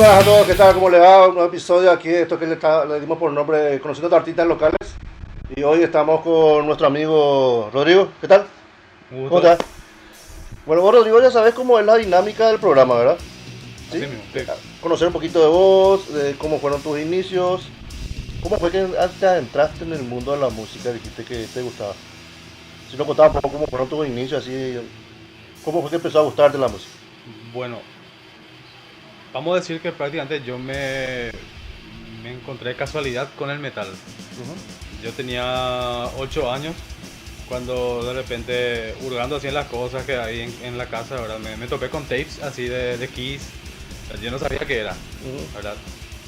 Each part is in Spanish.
buenas a todos, ¿qué tal? ¿Cómo le va? Un nuevo episodio aquí, esto que le dimos por nombre Conociendo a Artistas Locales. Y hoy estamos con nuestro amigo Rodrigo, ¿qué tal? Un ¿Cómo gusto. estás? Bueno, vos Rodrigo ya sabes cómo es la dinámica del programa, ¿verdad? Así ¿Sí? mismo, sí. Conocer un poquito de vos, de cómo fueron tus inicios, cómo fue que te adentraste en el mundo de la música, dijiste que te gustaba. Si nos contaba un poco cómo fueron tus inicios, así, cómo fue que empezó a gustarte la música. Bueno, vamos a decir que prácticamente me encontré de casualidad con el metal. Yo tenía 8 años cuando de repente, hurgando así en las cosas que hay en la casa, ¿verdad? Me topé con tapes así de Kiss. Yo no sabía qué era, ¿verdad?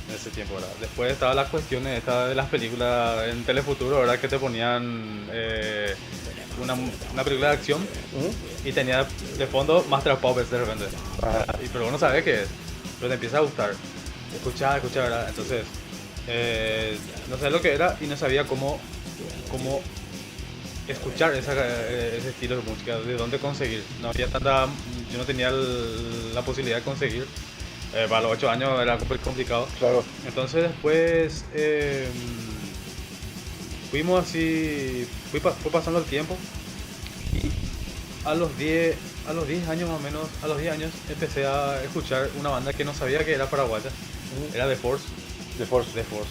En ese tiempo, ¿verdad? Después estaban las cuestiones estas de las películas en Telefuturo, ¿verdad? Que te ponían una película de acción y tenía de fondo Master of Puppets de repente. Pero vos no sabés qué es, pero te empieza a gustar. Escuchar, ¿verdad? Entonces, no sabía lo que era y no sabía cómo escuchar ese estilo de música, de dónde conseguir. No había tanta, yo no tenía la posibilidad de conseguir. Para los 8 años era muy complicado. Claro. Entonces después fuimos así, fue pasando el tiempo y a los 10 años más o menos, a los 10 años empecé a escuchar una banda que no sabía que era paraguaya. Era The Force. De Force. The Force.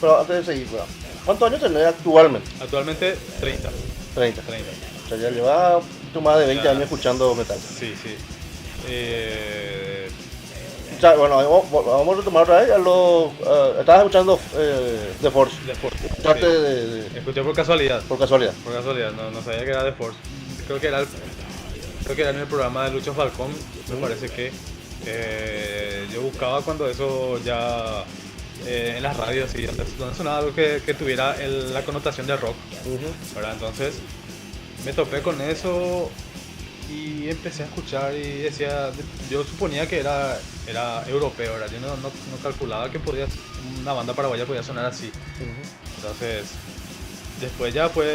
Pero antes de seguir, ¿verdad? ¿Cuántos años tenés actualmente? Actualmente 30. 30. 30. O sea, ya lleva un poquito más de 20 Ya. años escuchando metal. Sí, sí. O sea, bueno, vamos a retomar otra vez. Estabas escuchando The Force. The Force. Escuchaste Sí. de- Escuché por casualidad. por casualidad. Por casualidad, no sabía que era The Force. Creo que era en el programa de Lucho Falcón, me parece que yo buscaba cuando eso ya en las radios, sí, donde sonaba algo que tuviera la connotación de rock, ¿verdad? Entonces me topé con eso y empecé a escuchar y decía, yo suponía que era europeo, ¿verdad? Yo no calculaba que una banda paraguaya podía sonar así. Entonces, después ya fui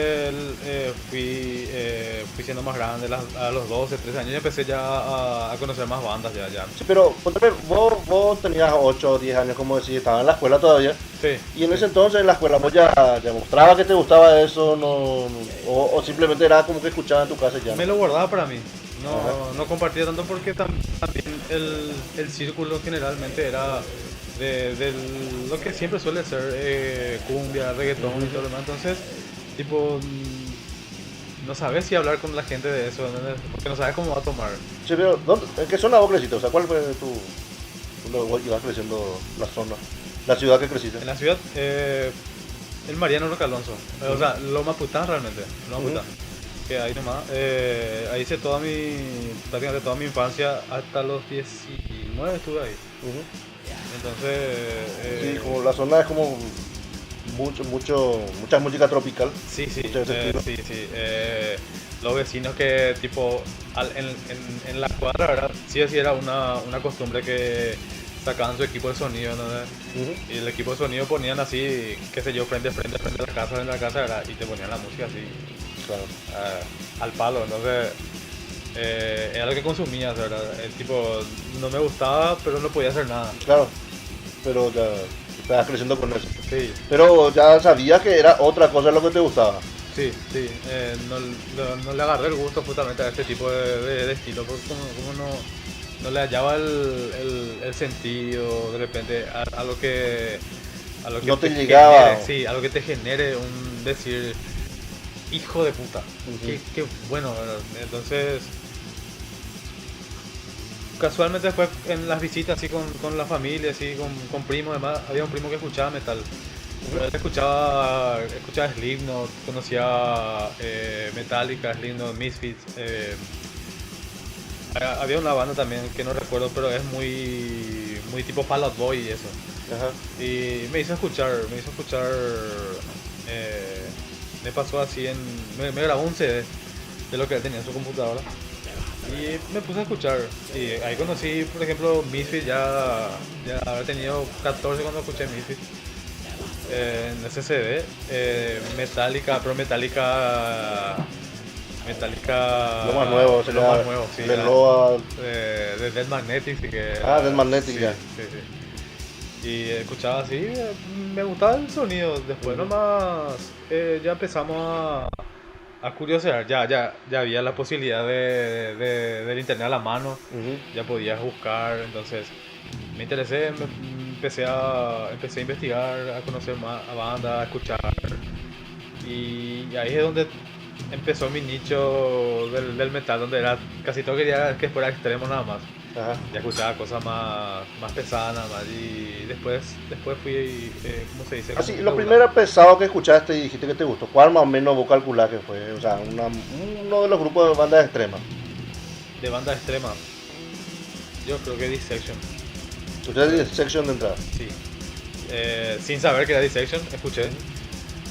siendo más grande, a los 12, 13 años ya empecé ya a conocer más bandas ya. Sí, pero ponte, vos tenías 8 o 10 años, como decís, estabas en la escuela todavía. Sí. Y en ese entonces en la escuela vos ya mostraba que te gustaba eso, o simplemente era como que escuchaba en tu casa y ya. Me lo guardaba para mí. Ajá. No compartía tanto porque también el círculo generalmente era de lo que siempre suele ser cumbia, reggaetón y todo lo demás. Entonces, tipo, no sabes si hablar con la gente de eso, ¿entendés? Porque no sabes cómo va a tomar. Sí, pero ¿en qué zona vos creciste? O sea, ¿cuál fue cuando vos ibas creciendo la zona? La ciudad que creciste. En la ciudad, el Mariano Roca Alonso. O sea, Loma Pután realmente. Loma Pután. Que ahí nomás. Ahí hice prácticamente toda mi infancia hasta los 19 estuve ahí. Entonces, Sí, como la zona es como mucha música tropical. sí, Mucho de ese estilo. sí. Los vecinos que tipo en la cuadra, ¿verdad? Sí, así era una costumbre que sacaban su equipo de sonido, ¿no? Y el equipo de sonido ponían así, qué sé yo, frente a la casa, ¿verdad? Y te ponían la música así, Claro. al palo. Entonces, era lo que consumías, ¿verdad? Tipo, no me gustaba, pero no podía hacer nada. Claro, pero ya estabas creciendo con eso. Sí, Pero ya sabías que era otra cosa lo que te gustaba. sí. No le agarré el gusto justamente a este tipo de estilo, porque como no le hallaba el sentido de repente a lo que No te llegaba. genere, sí, a lo que te genere un decir hijo de puta. Qué bueno, ¿verdad? Entonces casualmente fue en las visitas así con la familia, así con primos, además había un primo que escuchaba metal. Pero él escuchaba Slipknot, conocía Metallica, Slipknot, Misfits. Había una banda también que no recuerdo, pero es muy tipo Fall Out Boy y eso. Ajá. Y me hizo escuchar, me pasó así me grabó un CD de lo que él tenía en su computadora. Y me puse a escuchar. Y ahí conocí, por ejemplo, Misfits, ya había tenido 14 cuando escuché Misfits. En ese CD, Metallica, pero Metallica Lo más nuevo, lo más nuevo, sí. de Loa. De Dead Magnetic, sí que Dead Magnetic, sí, ya. sí. Y escuchaba así, me gustaba el sonido. Después nomás ya empezamos a curiosear. Ya había la posibilidad del internet a la mano. Ya podías buscar. Entonces me interesé, empecé a investigar, a conocer más a bandas, a escuchar. Y ahí es donde empezó mi nicho del metal, donde era casi todo quería que fuera extremo nada más. Ajá. Ya escuchaba cosas más pesadas nada más. Y después fui, ¿cómo se dice? Así, lo primero pesado que escuchaste y dijiste que te gustó, ¿cuál más o menos vos calculás que fue? O sea, uno de los grupos de bandas extremas. De banda extrema, yo creo que Dissection. Ustedes Dissection de entrada. Sí. Sin saber que era Dissection, escuché.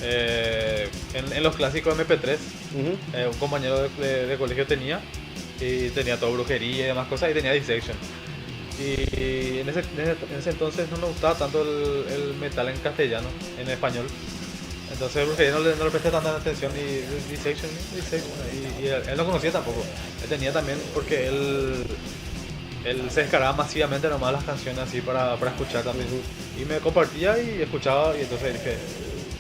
En los clásicos MP3, un compañero de colegio tenía, y tenía todo brujería y demás cosas, y tenía Dissection. Y en ese entonces no me gustaba tanto el metal en castellano, en español. Entonces brujería no le presté tanta atención, y Dissection, y él no conocía tampoco. Él tenía también, porque él se descargaba masivamente nomás las canciones así para escuchar también. Y me compartía y escuchaba, y entonces dije,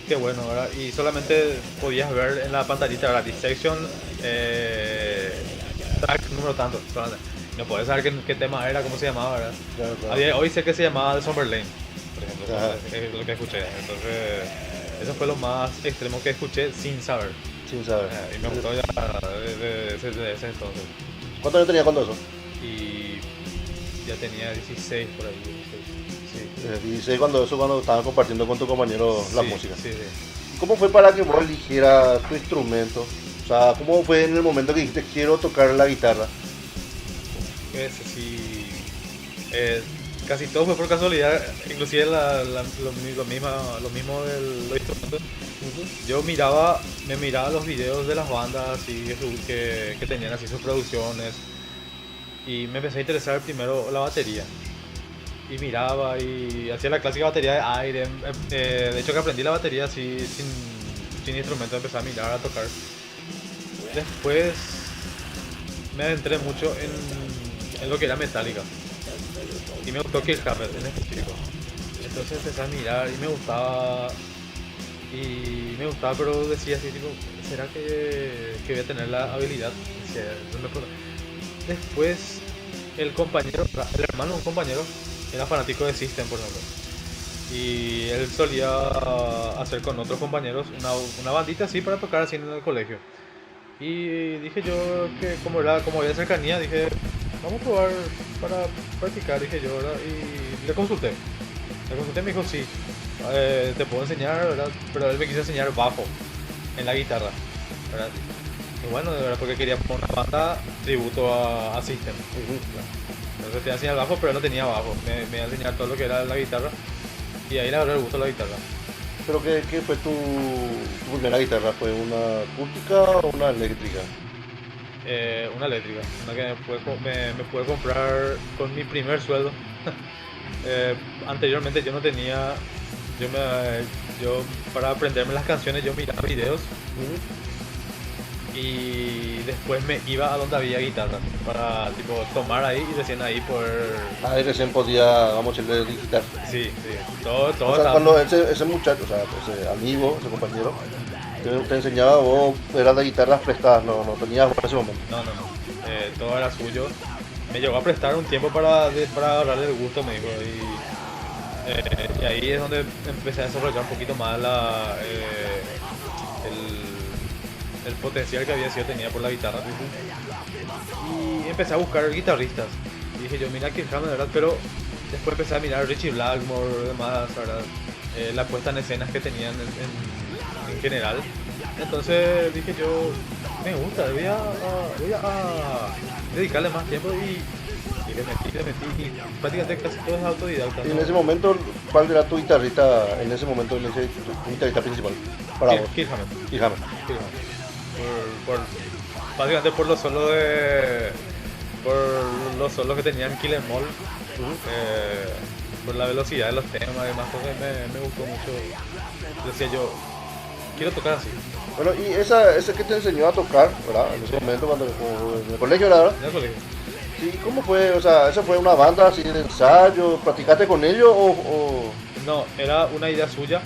qué bueno, ¿verdad? Y solamente podías ver en la pantallita, ¿verdad? Dissection, track número tanto. No podés saber qué tema era, cómo se llamaba, ¿verdad? Claro. Hoy sé que se llamaba The Summer Lane, por ejemplo. Ajá. Es lo que escuché. Entonces, eso fue lo más extremo que escuché sin saber. Sin saber. Y me gustó ya de ese entonces. ¿Cuántos años tenía cuando eso? Y ya tenía 16 por ahí. 16, sí. 16 cuando estabas compartiendo con tu compañero la Sí, música. sí, sí. ¿Cómo fue para que vos eligieras tu instrumento? O sea, ¿cómo fue en el momento que dijiste quiero tocar la guitarra? Ese sí. Casi todo fue por casualidad, inclusive lo mismo de los instrumentos. Yo me miraba los videos de las bandas así, que tenían así sus producciones, y me empecé a interesar primero la batería. Y miraba y hacía la clásica batería de aire. De hecho que aprendí la batería así sin instrumento, empecé a mirar, a tocar. Después me adentré mucho en lo que era Metallica. Y me gustó Kirk Hammett en específico. Entonces empecé a mirar y me gustaba. Pero decía así, tipo, ¿será que voy a tener la habilidad? Decía, no me puedo. Después el hermano de un compañero era fanático de System, por ejemplo. Y él solía hacer con otros compañeros una bandita así para tocar así en el colegio. Y dije yo que como había cercanía, dije, vamos a probar para practicar, dije yo, ¿verdad? Y le consulté. Y me dijo, sí, te puedo enseñar, ¿verdad? Pero él me quiso enseñar bajo en la guitarra, ¿verdad? Y bueno, de verdad, porque quería poner una banda tributo a System. Entonces te iba a enseñar bajo, pero él no tenía bajo. Me iba a enseñar todo lo que era la guitarra. Y ahí le agarré el gusto a la guitarra. ¿Pero qué fue tu primera guitarra? ¿Fue una acústica o una eléctrica? Una eléctrica, una que me pude comprar con mi primer sueldo. Anteriormente yo no tenía, yo para aprenderme las canciones yo miraba videos y después me iba a donde había guitarra para tipo tomar ahí y recién ahí poder. Ahí recién podía, vamos a decirle, digitar. Sí, todo O sea, estaba. cuando ese muchacho, o sea, ese amigo, ese compañero, te enseñaba, vos eras de guitarras prestadas, no tenías en ese momento. No. Todo era suyo. Me llegó a prestar un tiempo para agarrarle el gusto, me dijo. Y ahí es donde empecé a desarrollar un poquito más el potencial que tenía por la guitarra. Y empecé a buscar guitarristas. Y dije yo, mira Kirk Hammett, ¿verdad? Pero después empecé a mirar Richie Blackmore y demás, ¿verdad? La puesta en escenas que tenían en general. Entonces dije yo, me gusta, voy a dedicarle más tiempo y le metí y prácticamente casi todo es autodidacta. Y en ¿no? ese momento, ¿cuál era tu guitarrista, en ese momento, tu guitarrista principal? Para vos. Kirk Hammett. Kirk Hammett. Básicamente por los solos que tenían Kill Em All, por la velocidad de los temas y demás cosas, me gustó mucho. Decía yo, quiero tocar así. Bueno, y ese que te enseñó a tocar, ¿verdad? En ese momento, cuando en el colegio, ¿verdad? En el colegio. Sí, ¿cómo fue? O sea, ¿esa fue una banda así de ensayo? ¿Practicaste con ellos o...? No, era una idea suya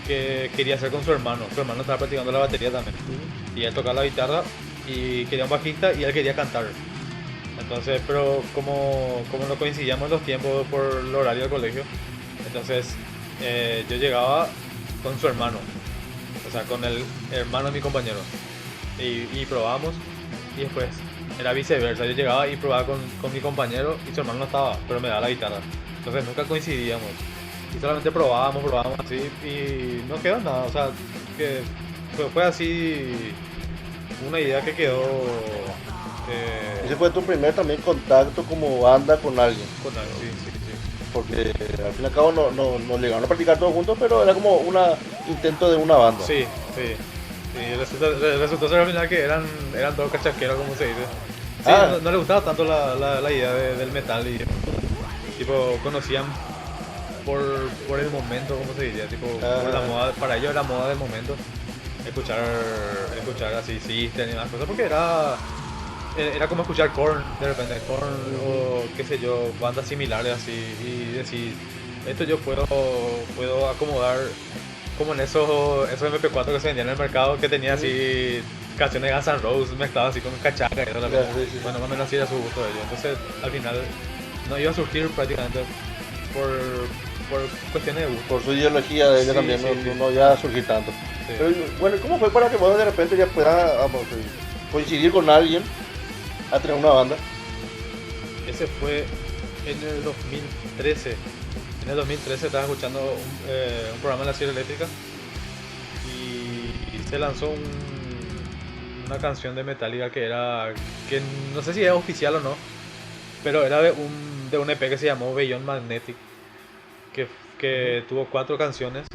que quería hacer con su hermano. Su hermano estaba practicando la batería también. Y él tocaba la guitarra y quería un bajista y él quería cantar. Entonces, pero como no coincidíamos los tiempos por el horario del colegio, entonces yo llegaba con su hermano, o sea, con el hermano de mi compañero, y probábamos, y después era viceversa, yo llegaba y probaba con mi compañero y su hermano no estaba, pero me daba la guitarra, entonces nunca coincidíamos, y solamente probábamos así, y no quedó nada, o sea, que fue así una idea que quedó Ese fue tu primer también contacto como banda con alguien. con algo, sí. Porque al fin y al cabo no llegaron a practicar todos juntos, pero era como un intento de una banda. Sí. Resultó ser al final que eran todos cachaqueros, como se dice. Sí, no le gustaba tanto la idea del metal y tipo conocían por el momento, como se diría, tipo por la moda, para ellos era moda del momento escuchar así System y demás cosas, porque era como escuchar Korn, de repente Korn o qué sé yo, bandas similares así, y decir, esto yo puedo acomodar como en esos MP4 que se vendían en el mercado, que tenía así canciones de Guns N' Roses mezcladas así con cachaca y todo. Bueno, más o menos así era su gusto de ellos. Entonces al final no iba a surgir prácticamente por cuestiones de gusto. Por su ideología de ella también no iba a surgir tanto. Sí. Pero bueno, ¿cómo fue para que vos de repente ya puedas coincidir con alguien a tener una banda? Ese fue en el 2013. En el 2013 estaba escuchando un programa de la Sierra Eléctrica y se lanzó una canción de Metallica que no sé si es oficial o no, pero era de un EP que se llamó Beyond Magnetic, que tuvo 4 canciones,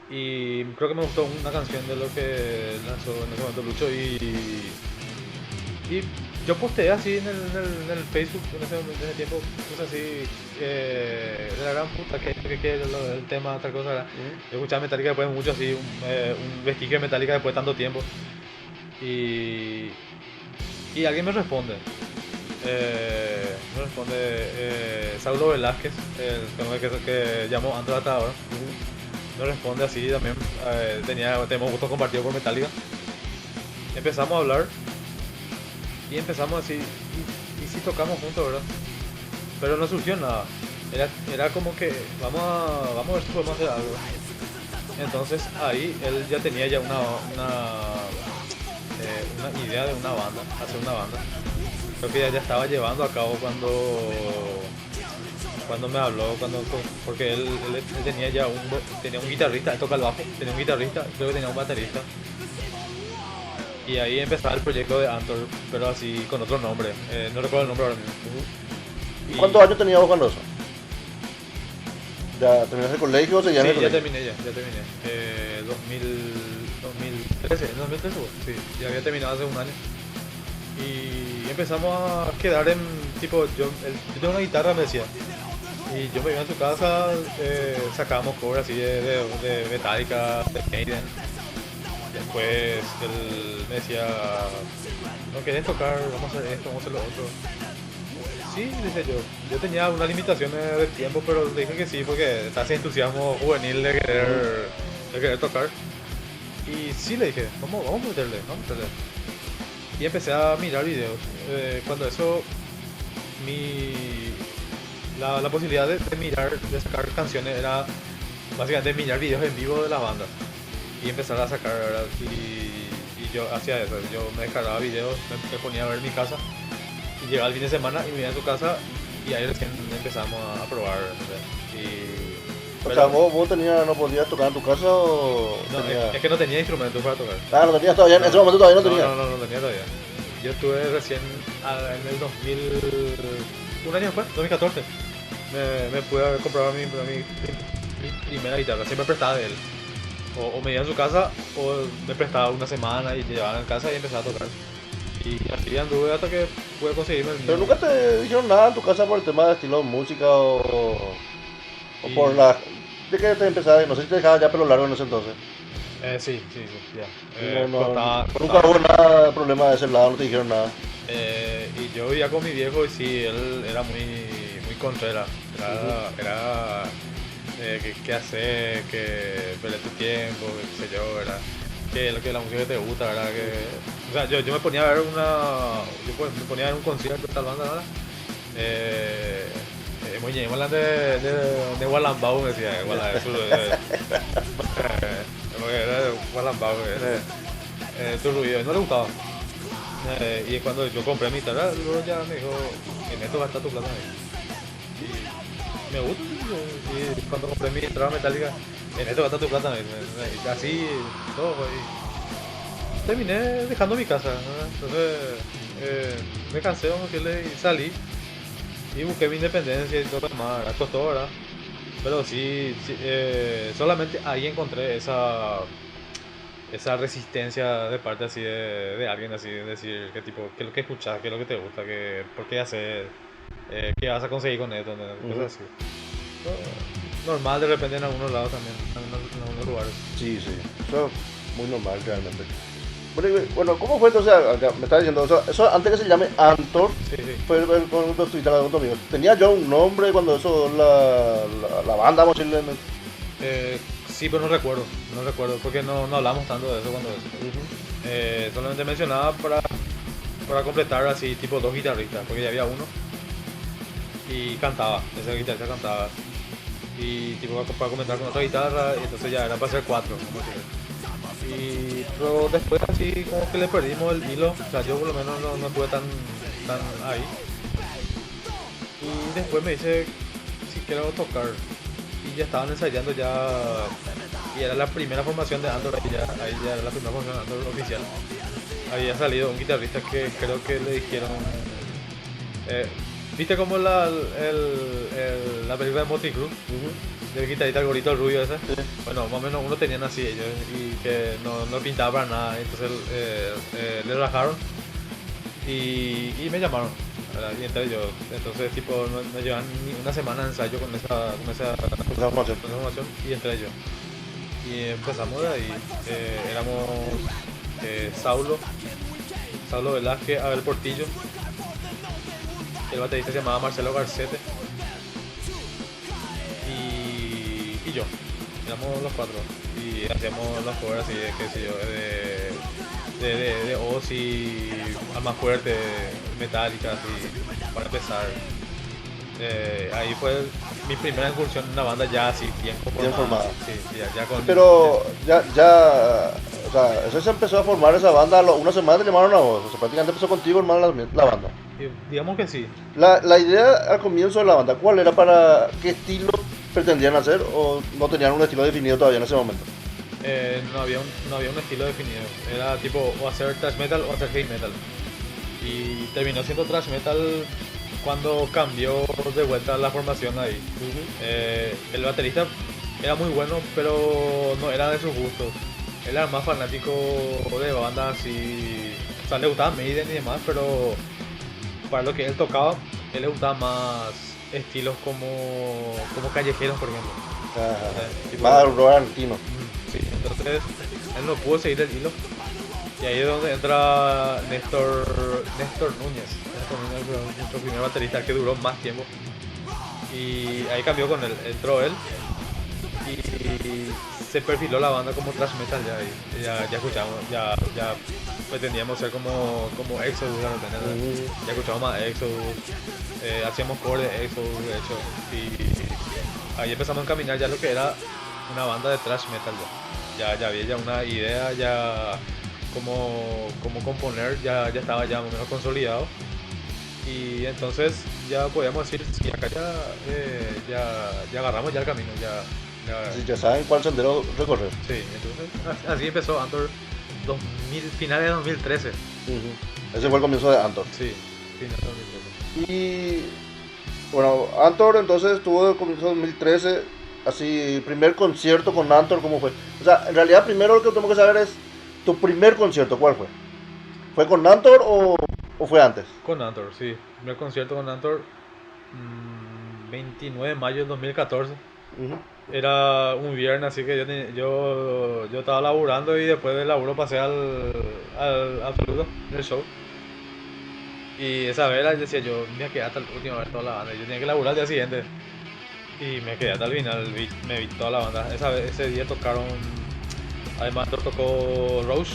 y creo que me gustó una canción de lo que lanzó en ese momento Lucho, y yo posteé así en el Facebook en ese tiempo, cosas así, de la gran puta, que el tema, tal cosa era. Yo escuchaba Metallica después mucho así, un vestigio de Metallica después de tanto tiempo, y alguien me responde, Saulo Velázquez, el que llamó Andro Atador, me responde así también, tenemos gustos compartidos por Metallica, empezamos a hablar. Y empezamos así, y sí tocamos juntos, ¿verdad? Pero no surgió nada. Era como que vamos a ver si podemos hacer algo. Entonces ahí él ya tenía ya una idea de una banda, hacer una banda. Creo que ya estaba llevando a cabo cuando me habló, porque él tenía un guitarrista, él toca el bajo, tenía un guitarrista, creo que tenía un baterista. Y ahí empezaba el proyecto de Antor, pero así con otro nombre, no recuerdo el nombre ahora mismo. ¿Cuántos años tenías vos cuando eso? ¿Ya terminaste el colegio o seguías en el colegio? Ya terminé. 2013, en 2013, sí, ya había terminado hace un año. Y empezamos a quedar en, tipo, yo tengo una guitarra, me decía, y yo me iba a su casa, sacábamos covers así de Metallica, de Maiden. Después él me decía, no querés tocar, vamos a hacer esto, vamos a hacer lo otro. Sí, dice yo tenía unas limitaciones de tiempo, pero le dije que sí, porque está ese entusiasmo juvenil de querer tocar. Y sí, le dije, vamos a meterle. Y empecé a mirar videos. Cuando eso, la posibilidad de sacar canciones era básicamente mirar videos en vivo de las bandas y empezar a sacar, ¿verdad? Y yo hacía eso, yo me descargaba videos, me ponía a ver mi casa y llegaba el fin de semana y me iba a su casa y ahí recién empezamos a probar, ¿verdad? O sea, ¿vos no podías tocar en tu casa o...? No, es que no tenía instrumentos para tocar. Ah, no tenías todavía, en ese momento todavía no tenías. No tenía todavía. Yo estuve recién en el 2000, un año después, 2014, me pude comprar mi primera guitarra, siempre prestada de él. O me iba a su casa o me prestaba una semana y llevaba en casa y empezaba a tocar. Y así anduve hasta que pude conseguirme el mío. Pero nunca te dijeron nada en tu casa por el tema de estilo de música o por la... ¿De qué te empezaste? No sé si te dejaba ya pelo largo en ese entonces. Sí, ya. Nunca hubo nada de problema de ese lado, no te dijeron nada. Y yo vivía con mi viejo y sí, él era muy contrera. Era qué hacer, que perder tu tiempo, qué sé yo, ¿verdad? Que la música que te gusta, ¿verdad? O sea, yo me ponía a ver me ponía a ver un concierto de tal banda, ¿verdad? Muy bien, de Wallenbau, me decía, era de Wallenbau, tu ruido, no le gustaba. Y cuando yo compré mi guitarra, luego ya me dijo, en esto gasta tu plata. Y me gusta, y cuando compré mi guitarra metálica, en esto gasta tu plata. Y así, todo, y terminé dejando mi casa, ¿verdad? Entonces, me cansé, vamos a decirle, y salí. Y busqué mi independencia y todo lo demás, ¿verdad? Costó, ¿verdad? Pero sí, solamente ahí encontré esa resistencia de parte así de alguien, así de decir qué tipo, qué es lo que escuchas, qué es lo que te gusta, por qué hacer, qué vas a conseguir con esto, ¿no? Cosas así. Normal de repente en algunos lados también, en algunos lugares. Sí, sí, eso es muy normal realmente. Bueno, ¿cómo fue entonces? Acá me estaba diciendo eso antes que se llame Antor, Sí, sí. fue cuando estuviste hablando con tu amigo. ¿Tenía yo un nombre cuando eso, la banda, vamos a decirle? Sí, pero no recuerdo, porque no hablamos tanto de eso cuando eso. Solamente mencionaba para completar así, tipo dos guitarristas, porque ya había uno y cantaba, esa guitarrista cantaba. Y tipo para comentar con otra guitarra, y entonces ya era para hacer cuatro, como que. Y pero después así como que le perdimos el hilo, o sea, yo por lo menos no estuve tan ahí. Y después me dice si quiero tocar. Y ya estaban ensayando ya, y era la primera formación de Andor, ahí ya era la primera formación de Andor oficial. Había salido un guitarrista que creo que le dijeron, eh, ¿viste como la película de Motley Crue? Del guitarrista, el gorito, el rubio ese. Sí. Bueno, más o menos uno tenían así ellos, y que no pintaba para nada, entonces le rajaron y me llamaron, ¿verdad? Y entonces tipo no llevan ni una semana de ensayo con esa formación, y entré yo. Y empezamos de ahí, éramos Saulo Velázquez, Abel Portillo, el baterista se llamaba Marcelo Garcete y yo. Éramos los cuatro y hacíamos los covers así de, qué sé yo, de Ozzy, Alma Fuerte, Metallica, así, para empezar. Ahí fue mi primera incursión en una banda ya así, bien formada. Sí, ya con... Pero o sea, eso se empezó a formar esa banda, una semana te llamaron a vos, o sea, prácticamente empezó contigo hermano la banda. Digamos que sí. La idea al comienzo de la banda, ¿cuál era? ¿Para qué estilo pretendían hacer o no tenían un estilo definido todavía en ese momento? No había un estilo definido. Era tipo o hacer thrash metal o hacer heavy metal. Y terminó siendo thrash metal cuando cambió de vuelta la formación ahí. El baterista era muy bueno, pero no era de sus gustos. Él era más fanático de bandas así. O sea, le gustaba Maiden y demás, pero para lo que él tocaba, él le gustaba más estilos como callejeros, por ejemplo. Ajá. Más rock argentino. Sí, entonces él no pudo seguir el hilo. Y ahí es donde entra Néstor Núñez. Nuestro primer baterista que duró más tiempo. Y ahí cambió con él. Entró él y se perfiló la banda como thrash metal ya escuchamos, ya pretendíamos ser como Exodus, ya escuchamos más Exodus, hacíamos covers de Exodus de hecho, y ahí empezamos a encaminar ya lo que era una banda de thrash metal ya había ya una idea, ya como componer, ya estaba ya más o menos consolidado. Y entonces ya podíamos decir, sí, acá ya agarramos ya el camino, Ya saben cuál sendero recorrer. Sí, entonces así empezó Antor, finales de 2013. Ese fue el comienzo de Antor. Sí, finales de 2013. Y bueno, Antor entonces tuvo el comienzo de 2013, así, primer concierto con Antor, ¿cómo fue? O sea, en realidad primero lo que tengo que saber es, tu primer concierto, ¿cuál fue? ¿Fue con Antor o fue antes? Con Antor, sí. Primer concierto con Antor, 29 de mayo del 2014. Era un viernes, así que yo estaba laburando y después del laburo pasé al saludo del show. Y esa vez decía yo, me quedé hasta el último a ver toda la banda. Yo tenía que laburar al día siguiente. Y me quedé hasta el final, me vi toda la banda. Ese día tocaron, además tocó Roche,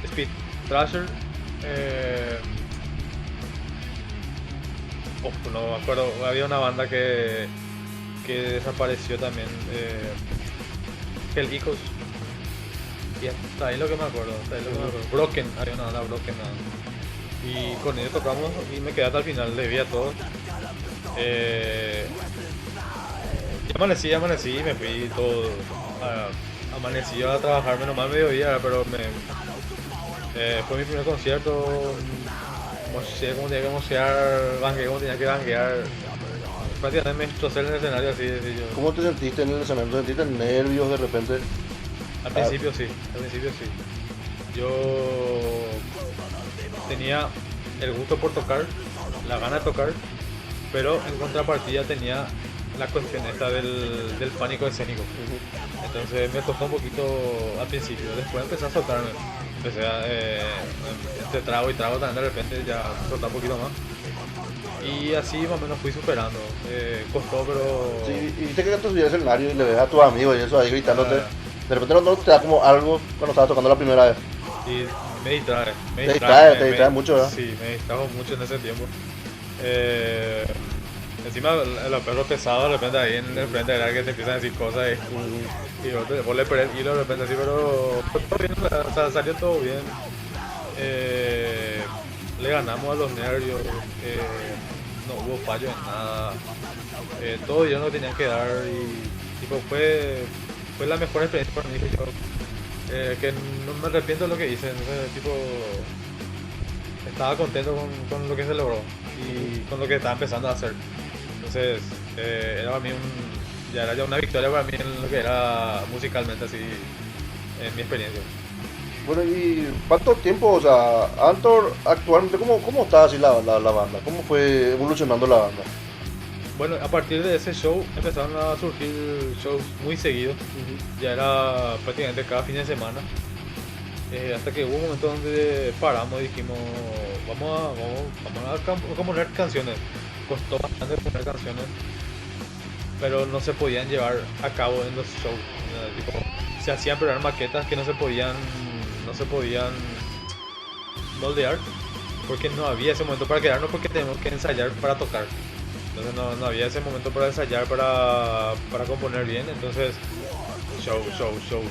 Speed Thrasher, no me acuerdo, había una banda que desapareció también, Hell Echoes. Y hasta ahí lo que me acuerdo, Broken, había una banda Broken. Y con ellos tocamos y me quedé hasta el final, le vi a todos. Ya amanecí y me fui todo. Amanecí a trabajar, menos mal mediodía, pero fue mi primer concierto. Moché como tenía que mochear, banqueé como tenía que banquear. Prácticamente me destrocé en el escenario así. Yo. ¿Cómo te sentiste en el escenario? ¿Te sentiste nervios de repente? Al principio sí. Yo tenía el gusto por tocar, la gana de tocar, pero en contrapartida tenía la cuestión esta del pánico escénico. Entonces me costó un poquito al principio, después empecé a soltarme. Empecé a, entre trago y trago también de repente ya soltar un poquito más. Y así más o menos fui superando. Costó, pero... Sí, y viste que te subías al escenario y le ves a tus amigos y eso ahí gritándote. De repente no te da como algo cuando estabas tocando la primera vez. Y me distrae. Te distrae mucho, ¿verdad? Sí, me distrajo mucho en ese tiempo. Encima los perros pesados de repente ahí en el frente era que te empiezan a decir cosas y vos le perdés el hilo de repente así, pero todo bien, o sea, salió todo bien. Le ganamos a los nervios, no hubo fallo en nada, todo yo no tenía que dar y tipo, fue la mejor experiencia para mí que yo, que no me arrepiento de lo que hice, entonces tipo estaba contento con lo que se logró y con lo que estaba empezando a hacer. Entonces era para mí ya era una victoria para mí en lo que era musicalmente así, en mi experiencia. Bueno, ¿y cuánto tiempo, o sea, Antor actualmente, cómo está así la banda? ¿Cómo fue evolucionando la banda? Bueno, a partir de ese show empezaron a surgir shows muy seguidos, ya era prácticamente cada fin de semana, hasta que hubo un momento donde paramos y dijimos, vamos a componer canciones. Costó bastante poner canciones, pero no se podían llevar a cabo en los shows. Tipo, se hacían pero eran maquetas que no se podían moldear porque no había ese momento para quedarnos, porque tenemos que ensayar para tocar. Entonces no había ese momento para ensayar, para componer bien. Entonces show,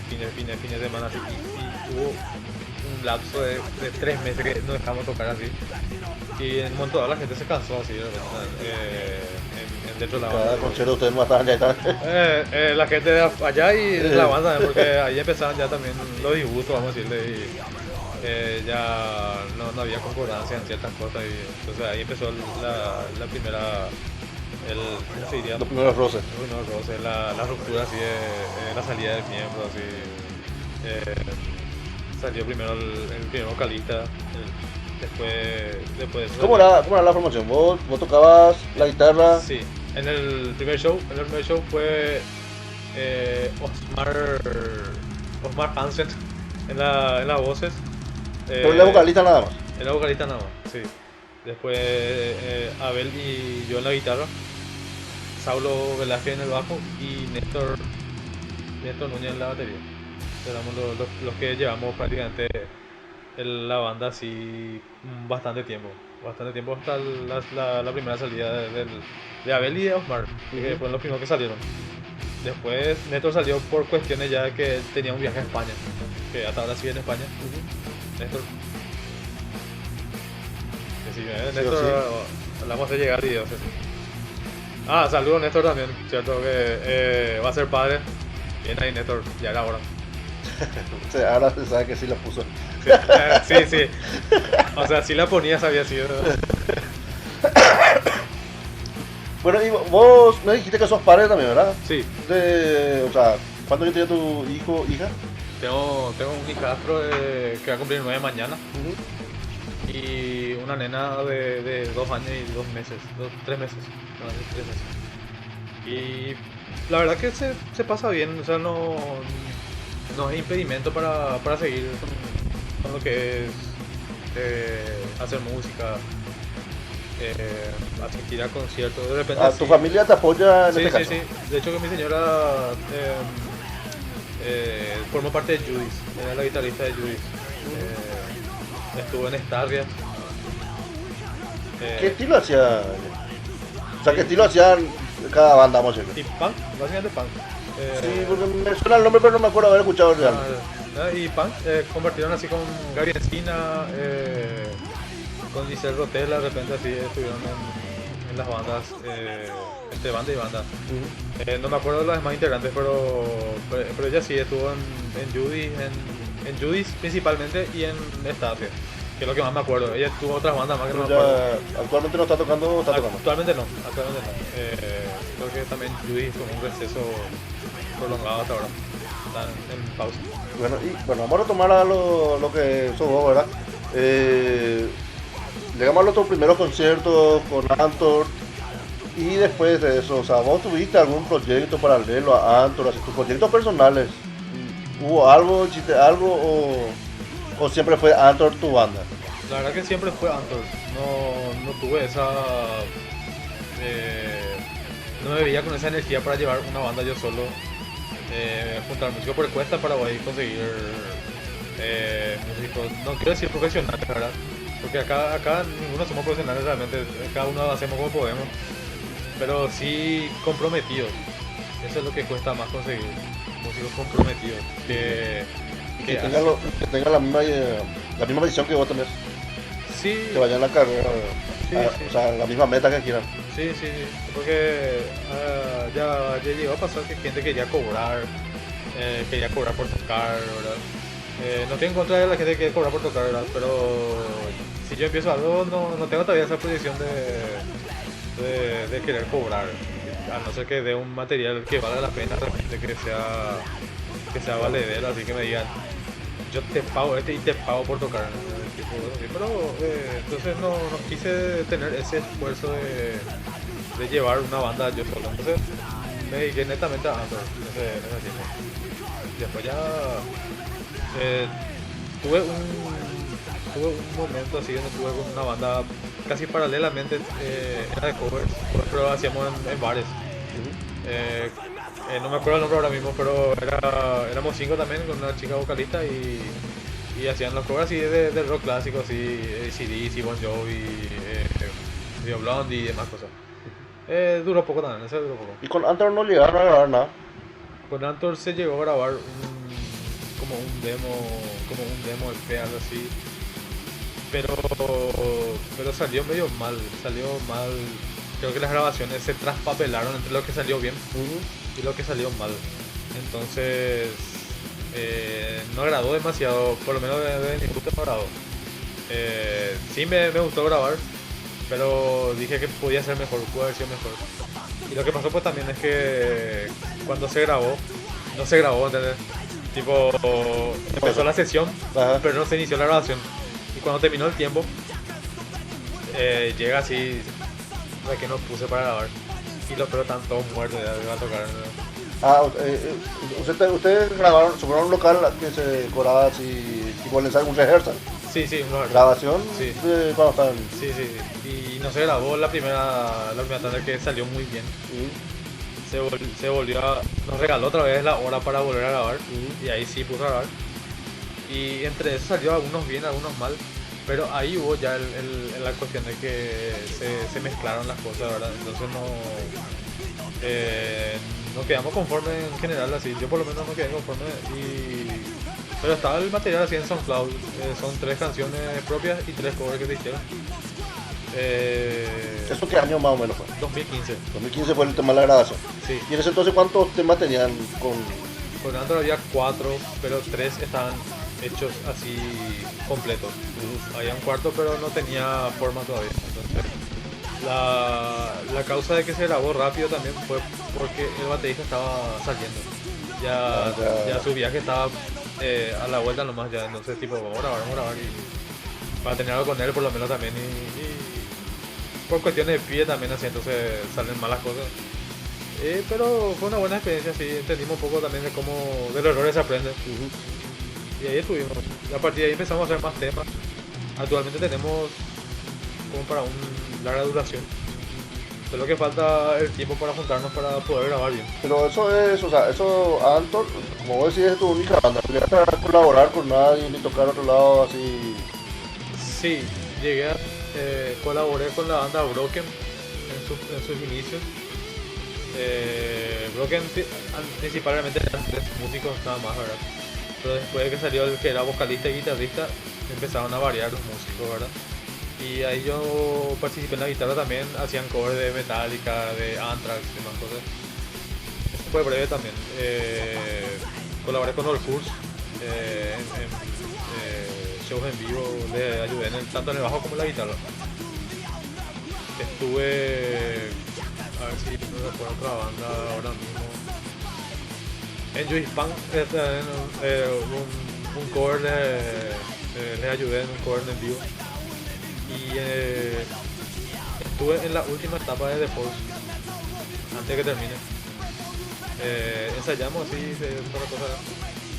fines de semana así, y hubo un lapso de 3 meses que nos dejamos tocar así. Y en un momento la gente se cansó así, dentro de la banda. Cada concierto ustedes mataban ya. La gente de allá y de la banda, porque ahí empezaban ya también los disgustos, vamos a decirle, y ya no había concordancia en ciertas cosas, y entonces ahí empezó la primera, ¿cómo se diría? Los primeros roces. La ruptura así de la salida del miembro, así. Salió primero el primer vocalista, después de eso. ¿Cómo era la formación? ¿Vos tocabas la guitarra? Sí, en el primer show fue Osmar Hansen en las voces. Pero la vocalista nada más. Era vocalista nada más, sí. Después Abel y yo en la guitarra, Saulo Velázquez en el bajo y Néstor Núñez en la batería. Éramos los que llevamos prácticamente la banda así bastante tiempo hasta la primera salida de Abel y de Osmar, que fueron los primeros que salieron. Después Néstor salió por cuestiones ya que él tenía un viaje a España, que hasta ahora sigue en España. Néstor, que sí, Néstor, hablamos de llegar y Dios. Saludos Néstor también, cierto que va a ser padre. Bien ahí Néstor, ya era hora. O sea, ahora se sabe que sí la puso. Sí. O sea, si la ponías había sido. Bueno, y vos me dijiste que sos padre también, ¿verdad? Sí. O sea, ¿cuántos años tiene tu hijo, hija? Tengo un hijastro que va a cumplir 9 mañana. Y una nena de 2 años y 2 meses. 3 meses. Y la verdad que se pasa bien, o sea, no es impedimento para seguir con lo que es hacer música, asistir a conciertos, de repente ¿Tu familia te apoya en sí, este sí, caso? sí. De hecho que mi señora formó parte de Judith, era la guitarrista de Judith. Estuvo en Starria. ¿Qué estilo hacía? O sea, ¿qué estilo hacían cada banda, vamos a decirlo? Y punk, básicamente punk. Sí, porque me suena el nombre, pero no me acuerdo haber escuchado realmente. Y punk, convertieron así con Gaby Encina, con Giselle Rotella, de repente así estuvieron en las bandas, entre banda y banda. No me acuerdo de los demás integrantes, pero ella sí estuvo en Judy, en Judy principalmente y en Estasia, que es lo que más me acuerdo. Ella tuvo otras bandas más que no me acuerdo. Actualmente no está tocando o está tocando. Actualmente no, actualmente no. Creo que también Judy fue un receso prolongado hasta ahora. Está en pausa. Bueno, vamos a retomar a lo que sos vos, ¿verdad? Llegamos a nuestros primeros conciertos con Antor y después de eso, o sea, ¿vos tuviste algún proyecto paralelo a Antor, así, tus proyectos personales? ¿Hubo algo, hiciste algo o siempre fue Antor tu banda? La verdad que siempre fue Antor, no tuve esa... no me veía con esa energía para llevar una banda yo solo, juntar músicos por cuesta para poder conseguir músicos, no quiero decir profesionales, ¿verdad? Porque acá ninguno somos profesionales realmente, cada uno hacemos como podemos, pero sí comprometidos. Eso es lo que cuesta más conseguir, músicos comprometidos, que tengan la misma visión que vos también, sí, que vayan a la carrera, sí. o sea, la misma meta que quieran. Sí, porque ya llegó a pasar que gente quería cobrar por tocar, ¿verdad? No estoy en contra de la gente que quiere cobrar por tocar, ¿verdad? Pero si yo empiezo algo, no tengo todavía esa proyección de querer cobrar, a no ser que dé un material que valga la pena, realmente que sea valedero, así que me digan, yo te pago y te pago por tocar, ¿no? Pero entonces no quise tener ese esfuerzo de llevar una banda yo solo, entonces me dediqué netamente a Android en ese tiempo. Después ya tuve un momento así donde estuve con una banda casi paralelamente, era de covers, pero hacíamos en bares. No me acuerdo el nombre ahora mismo, pero éramos 5 también con una chica vocalista y hacían los covers así de rock clásico, así AC/DC, Bon Jovi, Dio Blondie y demás cosas. Duró poco también, ese duró poco. Y con Antor no llegaron a grabar nada. Con Antor se llegó a grabar como un demo EP, algo así. Pero salió medio mal, creo que las grabaciones se traspapelaron entre lo que salió bien y lo que salió mal. Entonces no agradó demasiado, por lo menos de mi gusto no agradó. Sí me gustó grabar, pero dije que podía ser mejor, pudo haber sido mejor. Y lo que pasó pues también es que cuando se grabó, no se grabó, ¿entendés? Tipo, empezó la sesión, pero no se inició la grabación. Y cuando terminó el tiempo, llega así, de que no puse para grabar. Y los perros están todos muertos, ya iba a tocar, ¿no? Ustedes grabaron, supieron un local que se cobraba así, tipo un rehearsal. Sí, Grabación sí. Cuando estaban. Sí. Y no se grabó la primera tanda, que salió muy bien. Se volvió nos regaló otra vez la hora para volver a grabar. Y ahí sí puso a grabar. Y entre eso salió algunos bien, algunos mal. Pero ahí hubo ya la cuestión de que se mezclaron las cosas, ¿verdad? Entonces no quedamos conformes en general, así. Yo por lo menos no quedé conforme. Pero estaba el material así en SoundCloud. Son 3 canciones propias y 3 covers que se hicieron. ¿Eso qué año más o menos fue? 2015. 2015 fue el tema de la grabación. Sí. ¿Y en ese entonces cuántos temas tenían con...? Con Android había 4, pero 3 estaban hechos así completos. Había un cuarto, pero no tenía forma todavía. Entonces, la causa de que se grabó rápido también fue porque el baterista estaba saliendo. Ya su viaje estaba a la vuelta nomás ya. Entonces, tipo, vamos a grabar y para tener algo con él por lo menos también. Y por cuestiones de pie también así, entonces salen malas cosas. Pero fue una buena experiencia, sí, entendimos un poco también de cómo de los errores se aprende. Y ahí estuvimos. Y a partir de ahí empezamos a hacer más temas. Actualmente tenemos como para una larga duración. Solo que falta el tiempo para juntarnos para poder grabar bien. Pero eso es, o sea, eso, Anton, como vos decís, es tu única banda. ¿No llegaste a colaborar con nadie ni tocar otro lado así? Sí, llegué a, colaboré con la banda Broken en sus inicios. Broken principalmente eran 3 músicos nada más, ¿verdad? Pero después de que salió el que era vocalista y guitarrista, empezaron a variar los músicos, ¿verdad? Y ahí yo participé en la guitarra también, hacían covers de Metallica, de Anthrax y más cosas. Esto fue breve también. Colaboré con All Curse en shows en vivo, le ayudé tanto en el bajo como en la guitarra. Estuve, a ver si no recuerdo otra banda ahora mismo. En Juice Punk, un cover les ayudé en un cover en vivo. Y estuve en la última etapa de The Force, antes de que termine. Ensayamos así, toda la cosa.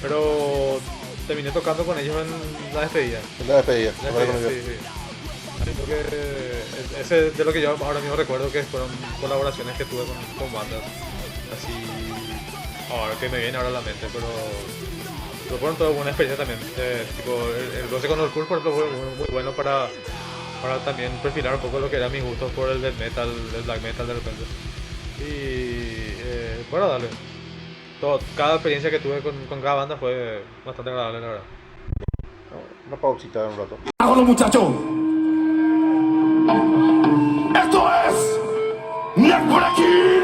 Pero terminé tocando con ellos en la despedida. En la despedida. La despedida, sí, sí. Así porque ese es de lo que yo ahora mismo recuerdo que fueron colaboraciones que tuve con bandas. Así, ahora que me viene ahora a la mente, pero fueron toda buena experiencia también. Tipo, el roce con el Curse, por ejemplo, fue muy bueno para también perfilar un poco lo que eran mis gustos por el death metal, el black metal de repente. Y bueno, dale. Cada experiencia que tuve con cada banda fue bastante agradable, la verdad. Una pausita de un rato. ¡Hola, muchachos! ¡Esto es Netbreaking!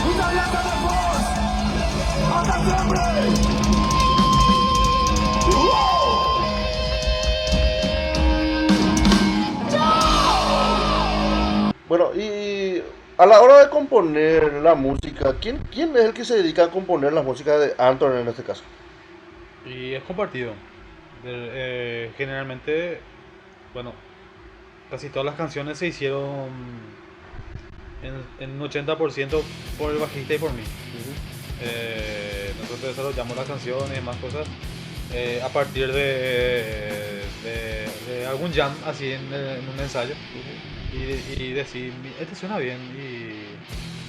¡Una lata de voz! ¡Hasta siempre! Bueno, y a la hora de componer la música, ¿quién es el que se dedica a componer la música de Anton en este caso? Y es compartido. Generalmente, bueno, casi todas las canciones se hicieron en un 80% por el bajista y por mí. Nosotros desarrollamos las canciones y más cosas a partir de algún jam así en un ensayo y decir, este suena bien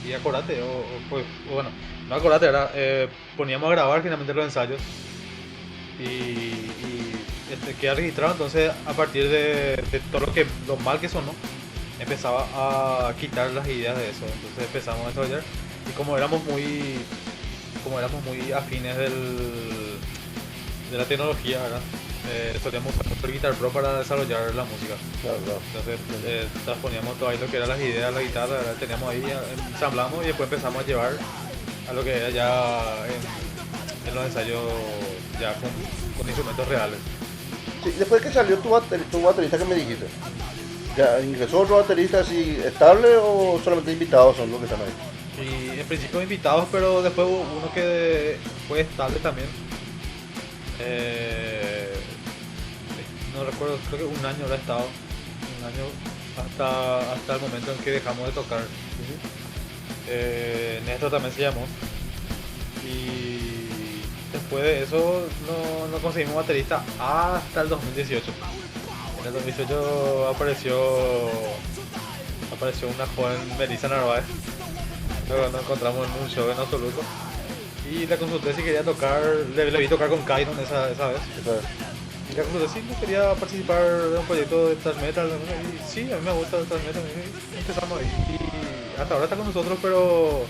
y acordate, o bueno, no acordate, era, poníamos a grabar finalmente los ensayos y queda registrado. Entonces a partir de todo lo mal que sonó, empezaba a quitar las ideas de eso. Entonces empezamos a desarrollar y como éramos muy afines de la tecnología, ¿verdad? Solíamos usar el Guitar Pro para desarrollar la música. Claro. Entonces transponíamos todo ahí lo que eran las ideas, la guitarra, ¿verdad? Teníamos ahí, ensamblamos y después empezamos a llevar a lo que era ya en los ensayos ya con instrumentos reales. Sí, después que salió tu baterista que me dijiste, ¿ya ingresó otro baterista así estable o solamente invitados son los que están ahí? Y en principio invitados, pero después hubo uno que fue estable también. No recuerdo, creo que un año habrá estado. Un año hasta el momento en que dejamos de tocar. Néstor también se llamó. Y después de eso no conseguimos baterista hasta el 2018. En el 2018 apareció una joven Melissa Narváez. Luego nos encontramos en un show en Absoluto y le consulté si quería tocar, le vi tocar con Kairon esa vez. Y le consulté si no quería participar de un proyecto de thrash metal. Y sí, a mí me gusta el thrash metal. Y empezamos ahí. Y hasta ahora está con nosotros, pero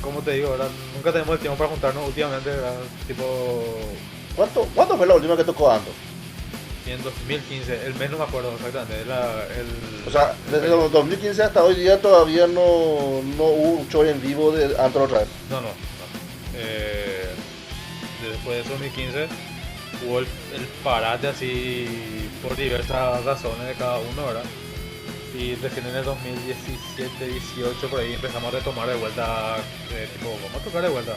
como te digo, ¿verdad? Nunca tenemos el tiempo para juntarnos últimamente, ¿verdad? Tipo, ¿Cuándo fue la última que tocó Anton? y en 2015, el mes no me acuerdo exactamente. O sea, desde el 2015 hasta hoy día todavía no hubo un show en vivo de Anton otra vez. No. Después de eso, 2015, hubo el parate así por diversas razones de cada uno, ¿verdad? Y recién en el 2017, 18 por ahí empezamos a retomar de vuelta, tipo, vamos a tocar de vuelta.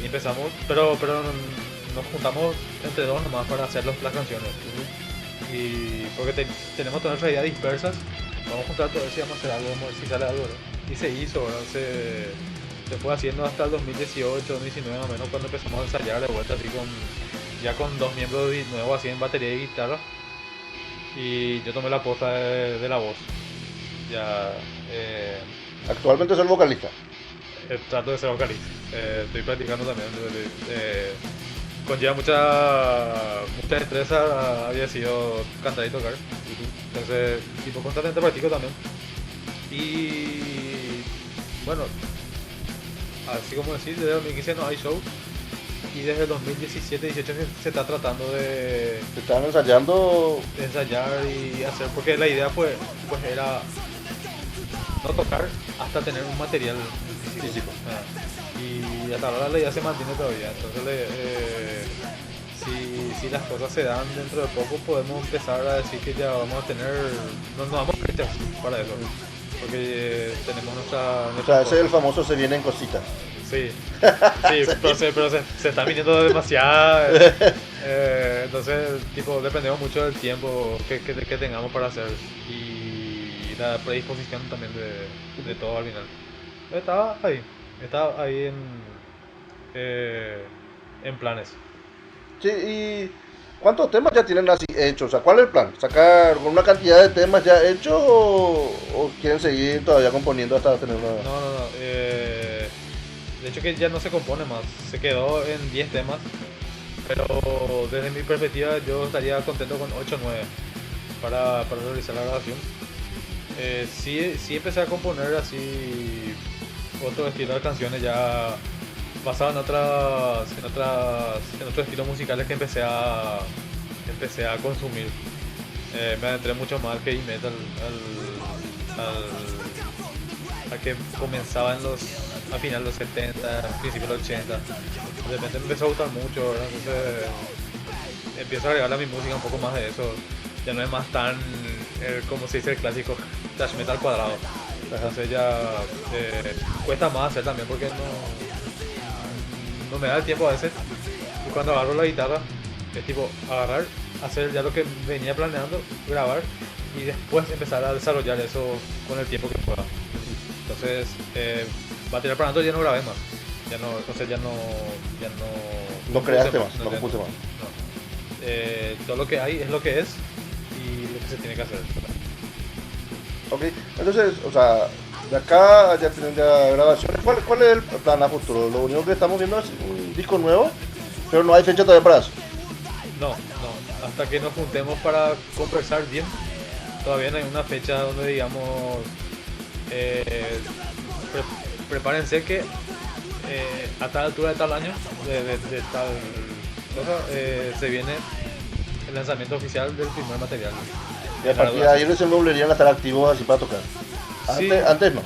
Y empezamos, pero nos juntamos entre dos nomás para hacer las canciones. Y porque tenemos todas nuestras ideas dispersas, vamos a juntar todo eso y vamos a hacer algo, vamos a ver si sale algo, ¿verdad? Y se hizo, ¿verdad? Se fue haciendo hasta el 2018, 2019 más o menos, cuando empezamos a ensayar de vuelta así ya con dos miembros nuevos así en batería y guitarra. Y yo tomé la posta de la voz. Ya Actualmente soy el vocalista. trato de ser vocalista. Estoy practicando también. Conlleva mucha destreza, había sido cantar y tocar. Entonces, tipo, constantemente practico también. Y bueno, así como decir, desde 2015 no hay show. Y desde el 2017-18 se está tratando de Estaban ensayando. ensayar y hacer, porque la idea pues era no tocar hasta tener un material físico. Y hasta ahora la idea se mantiene todavía. Entonces si las cosas se dan dentro de poco, podemos empezar a decir que ya vamos a tener, nos damos fechas para eso, porque tenemos nuestra O sea, ese es el famoso se vienen cositas. Sí, pero se están viniendo demasiado. Entonces, tipo, dependemos mucho del tiempo que tengamos para hacer y la predisposición también de todo al final. Estaba ahí en planes. Sí, ¿y cuántos temas ya tienen así hechos? O sea, ¿cuál es el plan? ¿Sacar con una cantidad de temas ya hechos o quieren seguir todavía componiendo hasta tener una...? No. De hecho que ya no se compone más, se quedó en 10 temas, pero desde mi perspectiva yo estaría contento con 8 o 9 para realizar la grabación. Sí empecé a componer así otro estilo de canciones ya basado en otros estilos musicales que empecé a consumir. Me adentré mucho más al heavy metal, al que comenzaba a finales de los 70, principios de los 80. De repente me empezó a gustar mucho, ¿verdad? Entonces empiezo a agregarle a mi música un poco más de eso. Ya no es más tan, como se dice el clásico, thrash metal cuadrado. Entonces ya cuesta más hacer también porque no me da el tiempo a veces. Y cuando agarro la guitarra, es tipo agarrar, hacer ya lo que venía planeando, grabar y después empezar a desarrollar eso con el tiempo que pueda. Entonces, Batería para Anto ya no grabé más. Entonces ya no No creaste puse más, no compuse más. no. Todo lo que hay es lo que es y lo que se tiene que hacer. Ok, entonces, o sea, de acá ya tienen ya grabaciones. ¿Cuál es el plan a futuro? Lo único que estamos viendo es un disco nuevo, pero no hay fecha todavía para eso. No. Hasta que nos juntemos para conversar bien, todavía no hay una fecha donde digamos, prepárense que a tal altura de tal año, de tal cosa, se viene el lanzamiento oficial del primer material. Y a partir de ahí recién volverían a estar activos así para tocar. Sí. Antes no.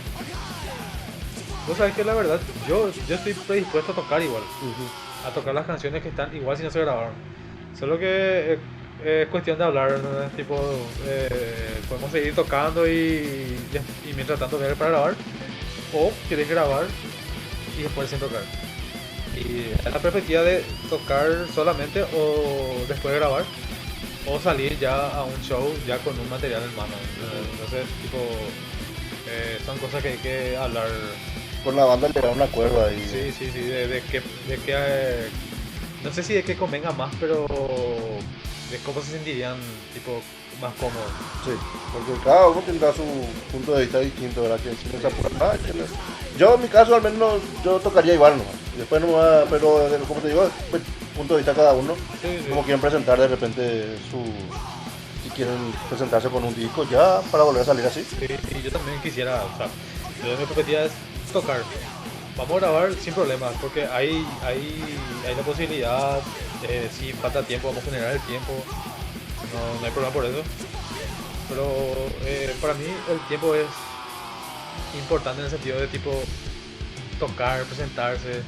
Vos sabés que la verdad, yo estoy predispuesto a tocar igual, a tocar las canciones que están igual si no se grabaron. Solo que es cuestión de hablar, ¿no? Tipo, podemos seguir tocando y mientras tanto ver para grabar, o quieres grabar y después sin tocar. Y es la perspectiva de tocar solamente o después de grabar, o salir ya a un show ya con un material en mano. Entonces, tipo, son cosas que hay que hablar. Con la banda le da un acuerdo ahí. Sí, de que no sé si de que convenga más, pero de cómo se sentirían tipo más cómodos. Sí, porque cada uno tendrá su punto de vista distinto, ¿verdad? Que si no se apura nada, que no. Yo en mi caso al menos yo tocaría igual nomás. Después no va, pero como te digo, pues, punto de vista cada uno. Sí. Como quieren presentar de repente si quieren presentarse con un disco ya para volver a salir así. Sí, yo también quisiera, o sea, mi perspectiva es tocar. Vamos a grabar sin problemas, porque hay la posibilidad, si falta tiempo, vamos a generar el tiempo, no hay problema por eso. Pero para mí el tiempo es importante en el sentido de tipo tocar, presentarse,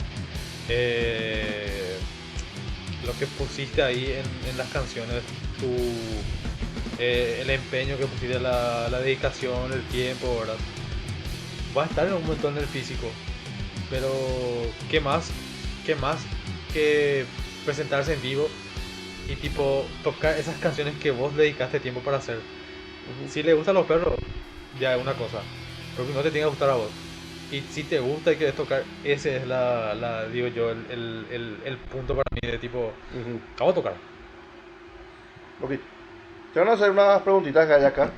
lo que pusiste ahí en las canciones, el empeño que pusiste, la dedicación, el tiempo, ¿verdad? Va a estar en un momento en el físico, pero ¿qué más que presentarse en vivo y tipo tocar esas canciones que vos le dedicaste tiempo para hacer? Si le gustan los perros, ya es una cosa, pero que no te tiene que gustar a vos. Y si te gusta y quieres tocar, ese es digo yo, el punto para mí de tipo, vamos a tocar. Ok. Te van a hacer unas preguntitas que hay acá.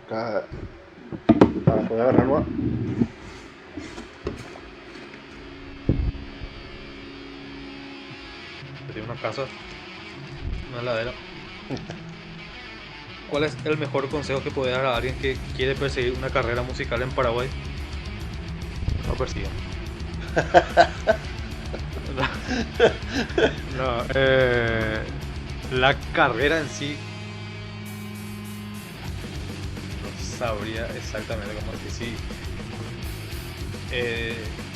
Para poder agarrar una. Tiene una casa, una heladera. ¿Cuál es el mejor consejo que puede dar a alguien que quiere perseguir una carrera musical en Paraguay? No persigan. La carrera en sí no sabría exactamente cómo decir.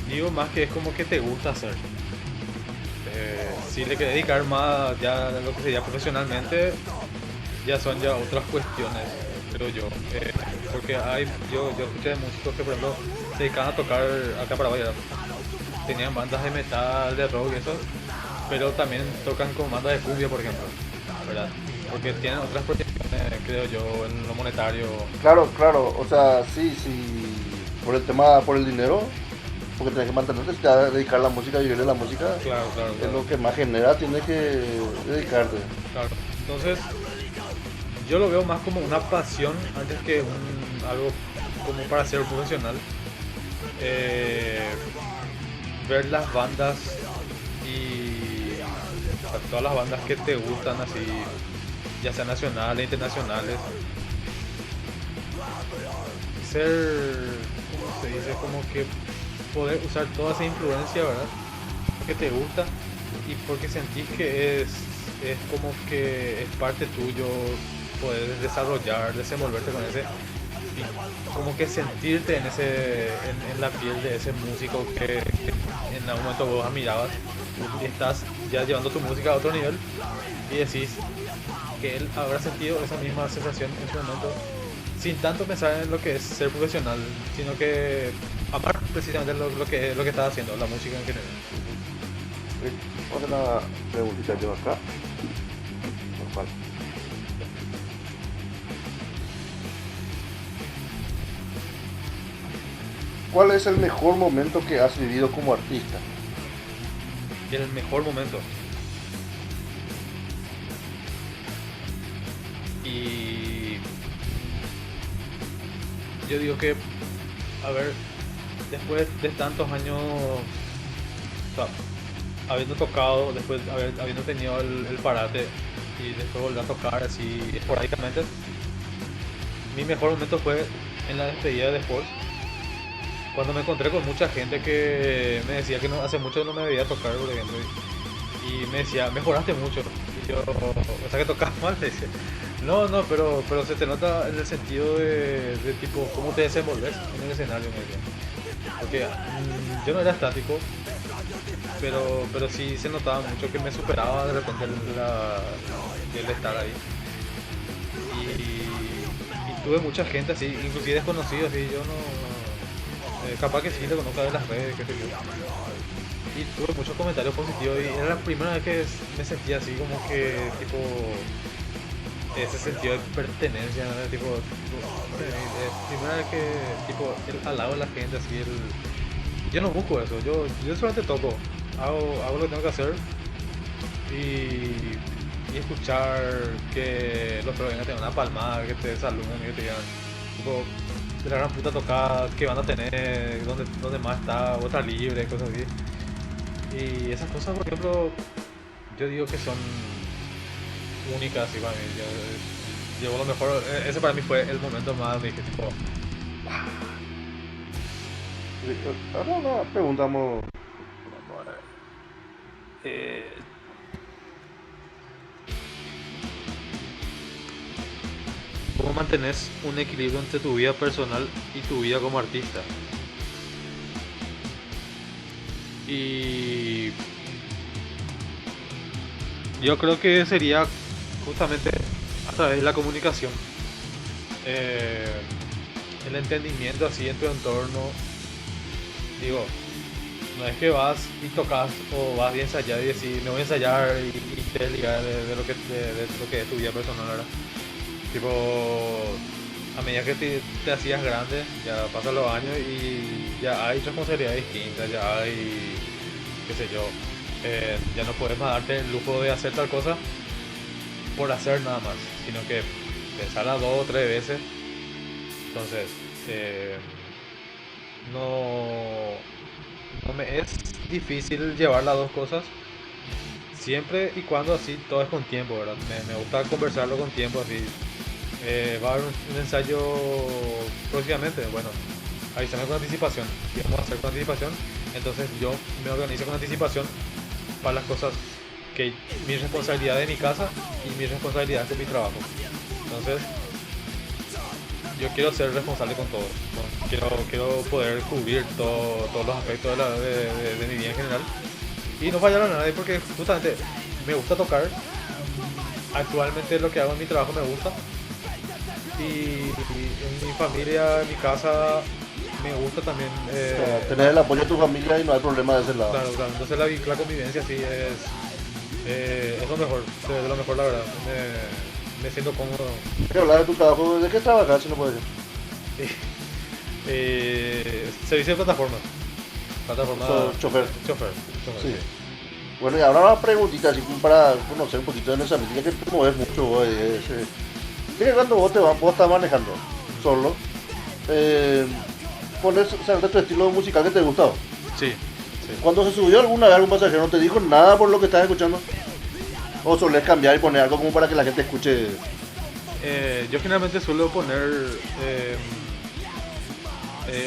Digo más que es como que te gusta hacer. Si le quieres dedicar más ya a lo que sería profesionalmente, ya son ya otras cuestiones, creo yo. Porque yo escuché de músicos que por ejemplo se dedicaban a tocar acá para Paraguay, tenían bandas de metal, de rock y eso, pero también tocan con bandas de cumbia, por ejemplo, ¿verdad? Porque tienen otras proyecciones, creo yo, en lo monetario. Claro, o sea, sí, por el dinero, porque tienes que mantenerte, te vas a dedicar a la música, vivir de la música, Claro. es lo que más genera, tienes que dedicarte. Claro. Entonces, yo lo veo más como una pasión antes que algo como para ser profesional. Ver las bandas y o sea, todas las bandas que te gustan así, ya sean nacionales, internacionales, ser, ¿cómo se dice? Como que poder usar toda esa influencia, ¿verdad? Porque te gusta y porque sentís que es como que es parte tuyo, poder desarrollar, desenvolverte con ese, y como que sentirte en la piel de ese músico que en algún momento vos admirabas y estás ya llevando tu música a otro nivel y decís que él habrá sentido esa misma sensación en su momento sin tanto pensar en lo que es ser profesional, sino que amar precisamente lo que estás haciendo, la música en general. Otra preguntita yo acá. Normal. ¿Cuál es el mejor momento que has vivido como artista? El mejor momento. Y yo digo que, a ver, después de tantos años, o sea, habiendo tocado, después habiendo tenido el parate y después volver a tocar así esporádicamente, mi mejor momento fue en la despedida de Sports, cuando me encontré con mucha gente que me decía que no, hace mucho no me veía tocar, por ejemplo, y me decía, mejoraste mucho. Y yo, o sea que tocas mal, le decía. No, pero se te nota en el sentido de tipo, cómo te desenvolves en el escenario, me decía. Porque yo no era estático, pero sí se notaba mucho que me superaba de repente el estar ahí. Y tuve mucha gente así, inclusive desconocidos, así, yo no... capaz que sí te conozca de las redes, qué sé yo. Y tuve muchos comentarios positivos y era la primera vez que me sentía así como que tipo ese sentido de pertenencia, ¿no? Tipo primera vez que tipo al lado de la gente así yo no busco eso, yo solamente toco, hago lo que tengo que hacer y escuchar que los otros vengan a tener una palmada, que te saluden y que te digan tipo de la gran puta tocada que van a tener, donde más está, otra libre, cosas así. Y esas cosas, por ejemplo, yo digo que son únicas y para mí. Yo lo mejor, ese para mí fue el momento más, dije tipo, Ahora no preguntamos. vamos a ver. ¿Cómo mantenés un equilibrio entre tu vida personal y tu vida como artista? Y yo creo que sería justamente a través de la comunicación, el entendimiento así en tu entorno. Digo, no es que vas y tocas o vas a ensayar y decir me voy a ensayar y te desligar de lo que es tu vida personal, ¿verdad? Tipo, a medida que te hacías grande, ya pasan los años y ya hay responsabilidades distintas, ya hay, qué sé yo, ya no puedes más darte el lujo de hacer tal cosa por hacer nada más, sino que pensarla 2 o 3 veces. Entonces, no me es difícil llevar las dos cosas, siempre y cuando así todo es con tiempo, ¿verdad? Me gusta conversarlo con tiempo, así. Va a haber un ensayo próximamente, bueno, avísame con anticipación, si vamos a hacer con anticipación, entonces yo me organizo con anticipación para las cosas que mi responsabilidad de mi casa y mi responsabilidad de mi trabajo. Entonces yo quiero ser responsable con todo, ¿no? Quiero poder cubrir todos los aspectos de mi vida en general y no fallar a nadie, porque justamente me gusta tocar. Actualmente lo que hago en mi trabajo me gusta y en mi familia, en mi casa me gusta también. Tener el apoyo de tu familia y no hay problema de ese lado. Claro, entonces la convivencia sí es lo mejor, de lo mejor, la verdad. Me siento cómodo. ¿Qué hablar de tu trabajo? ¿De qué trabajas, si no puedes decir? Servicio de plataforma. Chofer. Chofer, Sí. sí. Bueno, y ahora una preguntita así para conocer un poquito de nuestra música, que tú mueves mucho, vos, que cuando vos estás manejando solo, pones saber tu estilo musical que te gusta. Sí. Cuando se subió alguna vez algún pasajero, ¿no te dijo nada por lo que estás escuchando? ¿O solés cambiar y poner algo como para que la gente escuche? Yo generalmente suelo poner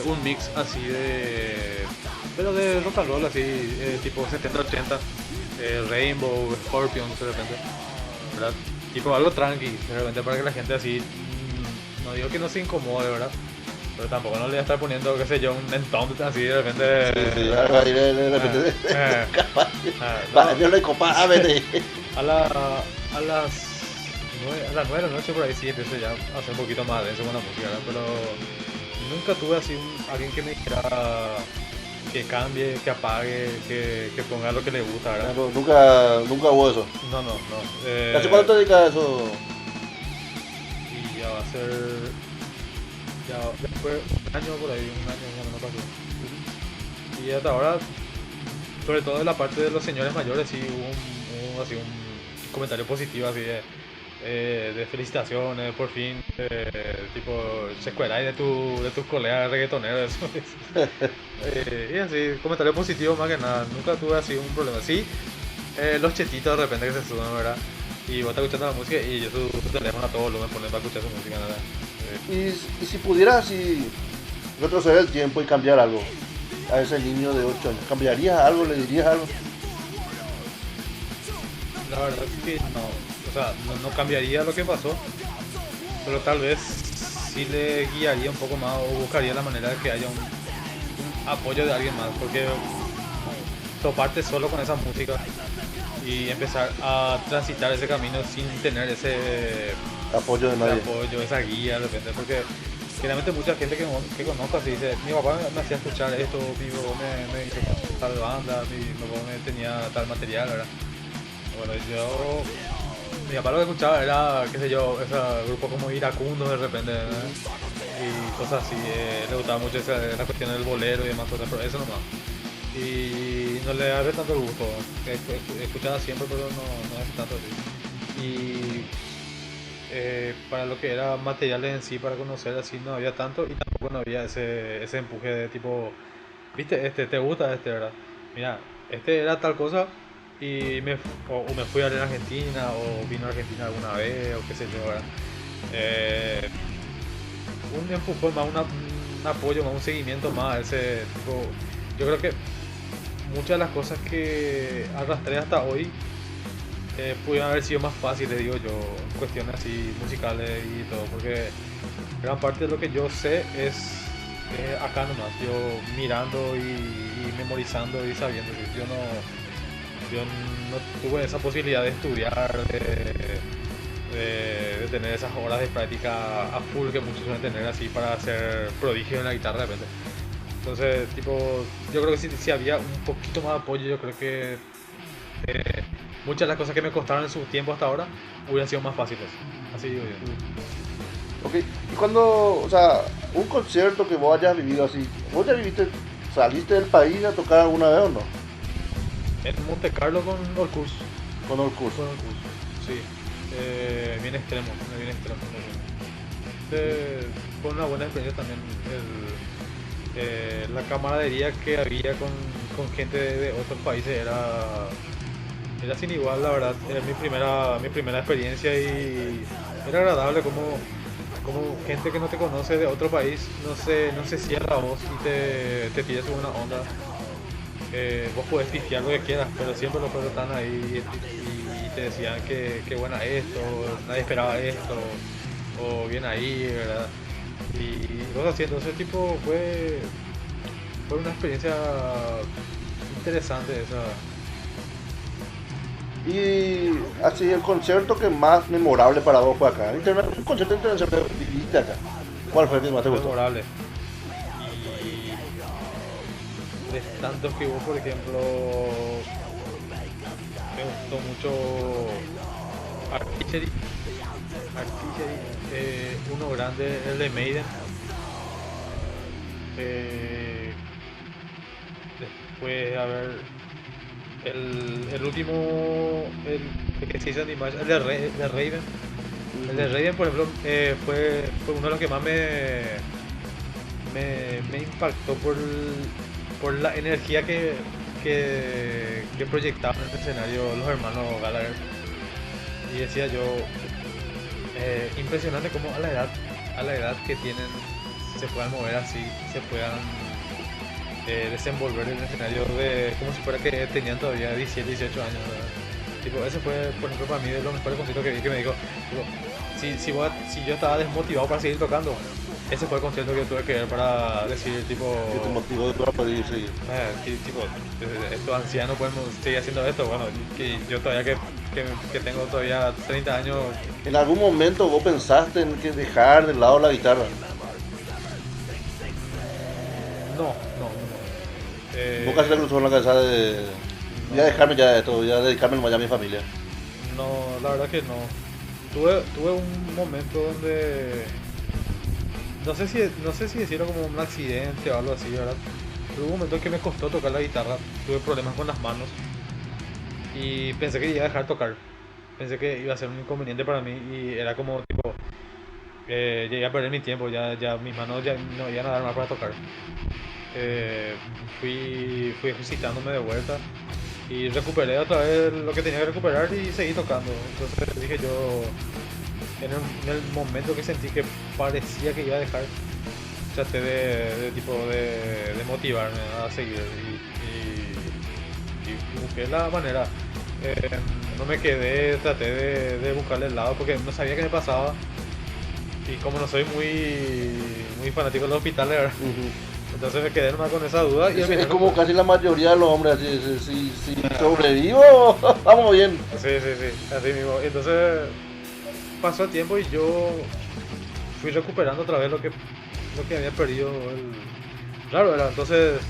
un mix así pero de rock and roll así, tipo 70-80, Rainbow, Scorpions de repente, ¿verdad? Tipo algo tranqui, de repente para que la gente así, no digo que no se incomode, ¿verdad? Pero tampoco no le voy a estar poniendo, qué sé yo, un entombed así de repente. Sí, ahí de repente. No, Yo le copa, vete. a las 9 de la noche por ahí sí empiezo ya a hacer un poquito más denso con la música, ¿verdad? Pero nunca tuve así alguien que me dijera que cambie, que apague, que ponga lo que le gusta, ¿verdad? No, nunca hubo eso. No. ¿Hace cuánto te dedicas a eso? Y ya va a ser. Ya después un año por ahí, un año cuando no pasó. Y hasta ahora, sobre todo en la parte de los señores mayores, sí hubo así un comentario positivo así de felicitaciones, por fin, tipo, se escuela de tus colegas reggaetoneros, y así, comentario positivo más que nada, nunca tuve así un problema. Sí, los chetitos de repente que se suben, ¿verdad? Y vos estás escuchando la música y yo tu teléfono a todo volumen pones para escuchar su música, ¿verdad? Y si pudieras así retroceder el tiempo y cambiar algo a ese niño de 8 años, ¿cambiarías algo? ¿Le dirías algo? La verdad es que no, o sea, no cambiaría lo que pasó, pero tal vez sí le guiaría un poco más o buscaría la manera de que haya un apoyo de alguien más, porque toparte solo con esa música y empezar a transitar ese camino sin tener ese Apoyo de nadie. apoyo, esa guía de repente, porque generalmente mucha gente que conozco así dice, mi papá me hacía escuchar esto, mi papá me hizo tal banda, mi papá me tenía tal material, ¿verdad? Bueno, mi papá lo que escuchaba era, qué sé yo, ese grupo como Iracundo de repente, ¿verdad? Y cosas así, le gustaba mucho la cuestión del bolero y demás cosas, pero eso nomás. Y no le hace tanto el gusto, escuchaba siempre pero no hace tanto así. Y para lo que era materiales en sí, para conocer así no había tanto y tampoco no había ese empuje de tipo, viste, te gusta ¿verdad? Mira, era tal cosa y o me fui a ver en Argentina o vino a Argentina alguna vez o qué sé yo, ¿verdad? Un empujón más, un apoyo más, un seguimiento más a ese tipo. Yo creo que muchas de las cosas que arrastré hasta hoy pudieron haber sido más fáciles, digo yo, cuestiones así musicales y todo, porque gran parte de lo que yo sé es acá nomás, yo mirando y memorizando y sabiendo. Yo no tuve esa posibilidad de estudiar, de tener esas horas de práctica a full que muchos suelen tener así para hacer prodigios en la guitarra de repente. Entonces, tipo, yo creo que si había un poquito más de apoyo, yo creo que muchas de las cosas que me costaron en su tiempo hasta ahora hubieran sido más fáciles. Así digo yo. Ok, y cuando, o sea, un concierto que vos hayas vivido así, ¿vos ya saliste del país a tocar alguna vez o no? En Monte Carlo con Orcus. Con el curso. Sí. Bien extremo. Fue una buena experiencia también. La camaradería que había con gente de otros países era sin igual, la verdad. Era mi primera experiencia y era agradable como gente que no te conoce de otro país no se cierra a vos y te tira su buena onda. Vos podés pistear lo que quieras, pero siempre los perros están ahí y te decían que buena esto, nadie esperaba esto, o bien ahí, ¿verdad? Y cosas así. Entonces tipo fue una experiencia interesante esa. Y así el concierto que más memorable para vos fue acá. Un concierto internacional que viviste acá. ¿Cuál fue el que más te gustó? Memorable. Y de tantos que hubo, por ejemplo, me gustó mucho Artillery, uno grande, el de Maiden. Después, a ver, el último, el que se hizo en Image, el de Raven. El de Raven, por ejemplo, fue uno de los que más me impactó por la energía que proyectaban en el escenario los hermanos Gallagher. Y decía yo, impresionante cómo a la edad que tienen se puedan mover así, se puedan desenvolver el escenario como si fuera que tenían todavía 17, 18 años, ¿verdad? Tipo, ese fue, por ejemplo, para mí de los mejores conciertos que vi, que me dijo, tipo, si yo estaba desmotivado para seguir tocando, ese fue el concierto que yo tuve que ver para decir, tipo, ¿Qué te motivó para poder seguir? tipo, estos ancianos podemos seguir haciendo esto, bueno, que yo todavía que tengo todavía 30 años. ¿En algún momento vos pensaste en que dejar de lado la guitarra? No. ¿Vos casi te cruzó en la cabeza de voy a dejarme ya esto, voy a dedicarme nomás ya a mi familia? No, la verdad que no. Tuve un momento donde no sé si decirlo como un accidente o algo así, ¿verdad? Tuve un momento en que me costó tocar la guitarra, tuve problemas con las manos y pensé que iba a dejar tocar. Pensé que iba a ser un inconveniente para mí y era como tipo llegué a perder mi tiempo, ya mis manos ya no iban a dar más para tocar. Fui ejercitándome de vuelta y recuperé otra vez lo que tenía que recuperar y seguí tocando. Entonces dije yo, en el momento que sentí que parecía que iba a dejar, traté de motivarme a seguir y busqué la manera. No me quedé, traté de buscarle el lado porque no sabía qué me pasaba y como no soy muy fanático de los hospitales, ¿verdad? Entonces me quedé nomás con esa duda. Y Es como casi la mayoría de los hombres, si sobrevivo, vamos bien. Sí, así mismo. Entonces pasó el tiempo y yo fui recuperando otra vez lo que había perdido. Claro, era. Entonces,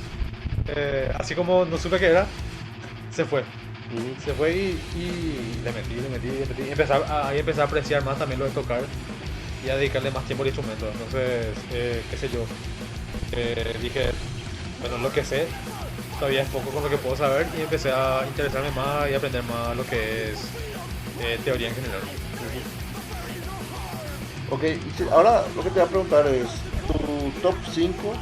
así como no supe qué era, se fue. Se fue y le metí. Ahí empecé a apreciar más también lo de tocar y a dedicarle más tiempo al instrumento. Entonces, qué sé yo. Dije, bueno, lo que sé todavía es poco con lo que puedo saber y empecé a interesarme más y aprender más lo que es teoría en general. Ok, ahora lo que te voy a preguntar es tu top 5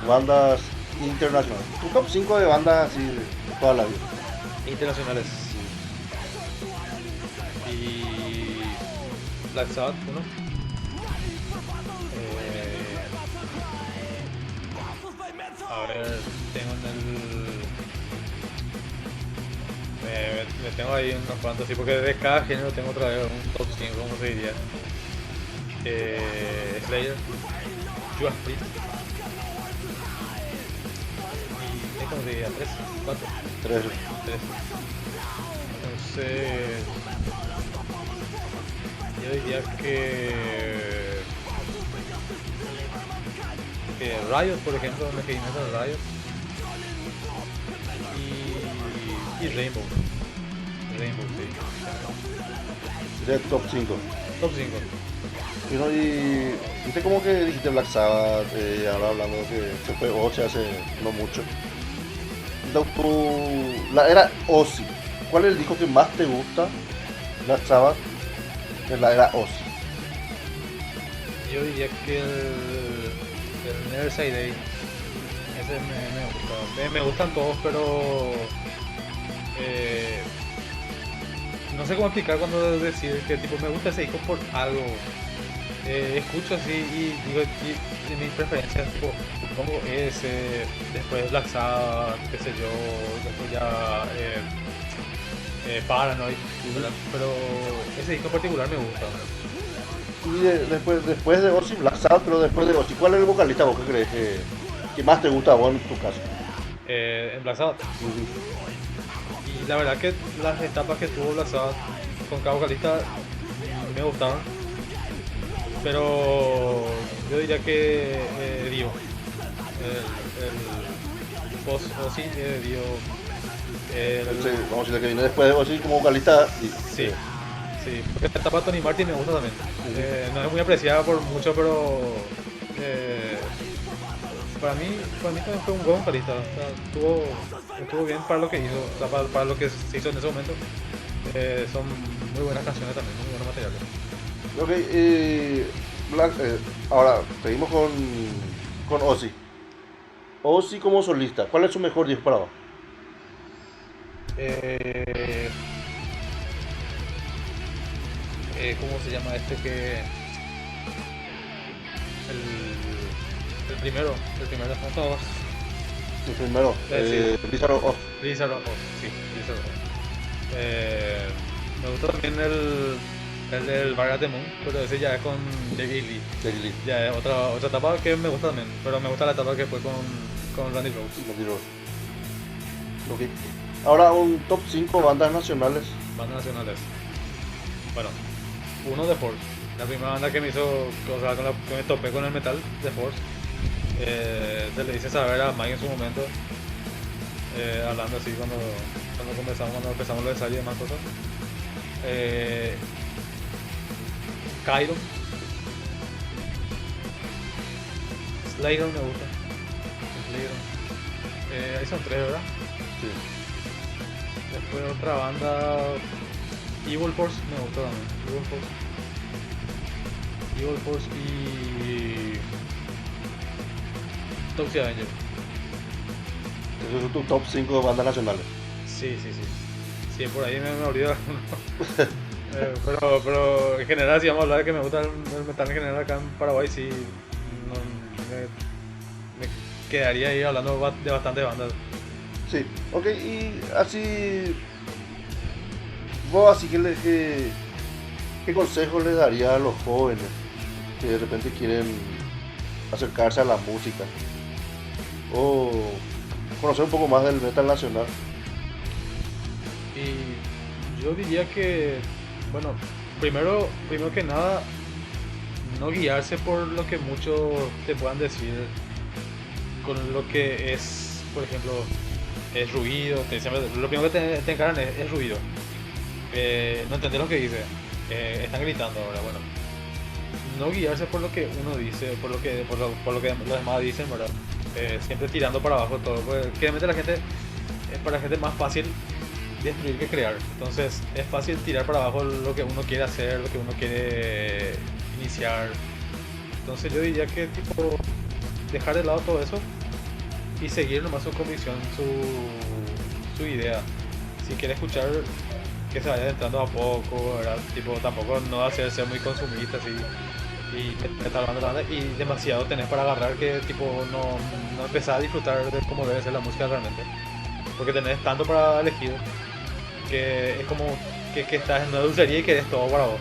bandas internacionales. Tu top 5 de bandas así de toda la vida. Internacionales. Y Black Sabbath, uno. A ver, tengo me tengo ahí unos cuantos, sí, porque de cada género tengo otra vez un top 5, como se diría. Slayer, Judas Priest. Y ¿cómo se diría? 3, 4. 3. Entonces, yo diría que Riot, por ejemplo, me quedé en Riot. Y Rainbow, sí. Sería top 5. Top 5. Y no, y viste como que dijiste Black Sabbath, ahora hablando de que se fue Ozzy hace no mucho. La era Ozzy. ¿Cuál es el disco que más te gusta? Black Sabbath, es la era Ozzy. Yo diría que el Never Say Day. Ese me gusta. Me gustan todos, pero no sé cómo explicar cuando decir que tipo me gusta ese disco por algo. Escucho así y digo y mis preferencias tipo pongo ese, después Black Sabbath, qué sé yo, después ya Paranoid, pero ese disco en particular me gusta. Y después de Ozzy, Black Sabbath, pero después de Ozzy, ¿cuál es el vocalista vos que crees que más te gusta a vos en tu caso? En Black Sabbath. Y la verdad que las etapas que tuvo Black Sabbath con cada vocalista me gustaron. Pero yo diría que Dio, el post Ozzy, Dio, Vamos a decirle que viene después de Ozzy como vocalista. sí, porque la etapa de Tony Martin me gusta también. No es muy apreciada por mucho, pero para mí también fue un buen vocalista. O sea, estuvo bien para lo que hizo, o sea, para lo que se hizo en ese momento. Son muy buenas canciones también, muy buenos materiales. Ok, ahora seguimos con Ozzy. Ozzy como solista, ¿cuál es su mejor disco para vos? ¿Cómo se llama este que el primero de todos? El primero, Sí. Blizzard of Oz. Blizzard of Oz, sí, Blizzard of Oz. Me gusta también el del Bar at the Moon, pero ese ya es con David Lee. David Lee. Ya es otra etapa que me gusta también, pero me gusta la etapa que fue con Randy Rhoads. Randy Rhoads. Ok. Ahora un top 5 bandas nacionales. Bandas nacionales. Bueno, uno de Force. La primera banda que me hizo, o sea, con la que me topé con el metal, de Force. Se le hice saber a Mike en su momento, hablando así cuando empezamos los ensayos y demás cosas. Cairo. Slayer me gusta. Slayer. Ahí son tres, ¿verdad? Sí. Después otra banda, Evil Force me gustó también. Evil Force y Toxic Avenger. Esos son tus top 5 de bandas nacionales. Sí. Sí, por ahí me olvidé alguno. Pero en general, si vamos a hablar de que me gusta el metal en general acá en Paraguay, sí, me quedaría ahí hablando de bastantes bandas. Sí, ok, y así. Vos, así ¿qué consejos le darías a los jóvenes que de repente quieren acercarse a la música? O conocer un poco más del metal nacional. Y yo diría que, bueno, primero que nada, no guiarse por lo que muchos te puedan decir con lo que es, por ejemplo, es ruido. Lo primero que te encaran es ruido. No entender lo que dice. Están gritando ahora, bueno. No guiarse por lo que uno dice, por lo que los demás dicen, ¿verdad? Siempre tirando para abajo todo, porque realmente para la gente es más fácil destruir que crear. Entonces es fácil tirar para abajo lo que uno quiere hacer, lo que uno quiere iniciar. Entonces yo diría que tipo dejar de lado todo eso y seguir nomás su convicción, su idea. Si quiere escuchar, que se vaya entrando a poco, ¿verdad? Tipo, tampoco no hacerse muy consumista así y estar hablando la banda y demasiado tenés para agarrar que tipo no empezás a disfrutar de cómo debe ser la música realmente, porque tenés tanto para elegir que es como que estás en una dulcería y querés todo para vos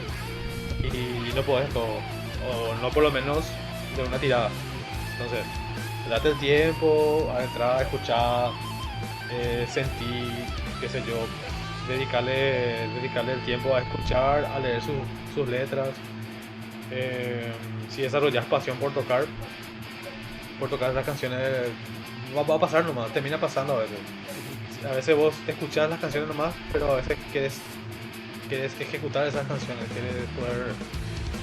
y no podés todo, o no por lo menos de una tirada. Entonces date el tiempo a entrar, a escuchar, sentir, qué sé yo, dedicarle el tiempo a escuchar, a leer sus letras. Si desarrollas pasión por tocar las canciones, va a pasar nomás, termina pasando a veces. A veces vos escuchás las canciones nomás, pero a veces quieres ejecutar esas canciones, quieres poder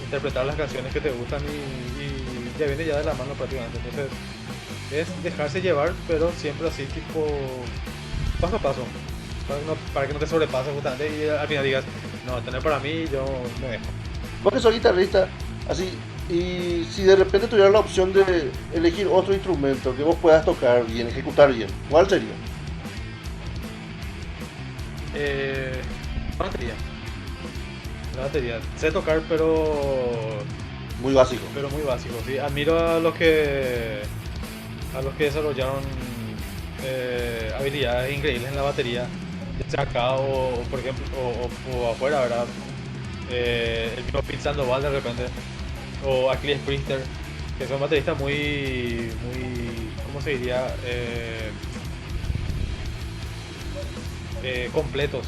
interpretar las canciones que te gustan y ya viene ya de la mano prácticamente. Entonces es dejarse llevar, pero siempre así tipo paso a paso, para que no te sobrepases justamente y al final digas, no, tener para mí, yo me dejo. Vos que sos guitarrista, así, y si de repente tuvieras la opción de elegir otro instrumento que vos puedas tocar bien, ejecutar bien, ¿cuál sería? La batería. Sé tocar, pero Muy básico. muy básico. Sí, admiro a los que desarrollaron habilidades increíbles en la batería, ya sea acá o por ejemplo o afuera, ¿verdad? El mismo Pete Sandoval de repente, o Achilles Priester, que son bateristas muy, ¿cómo se diría? Completos,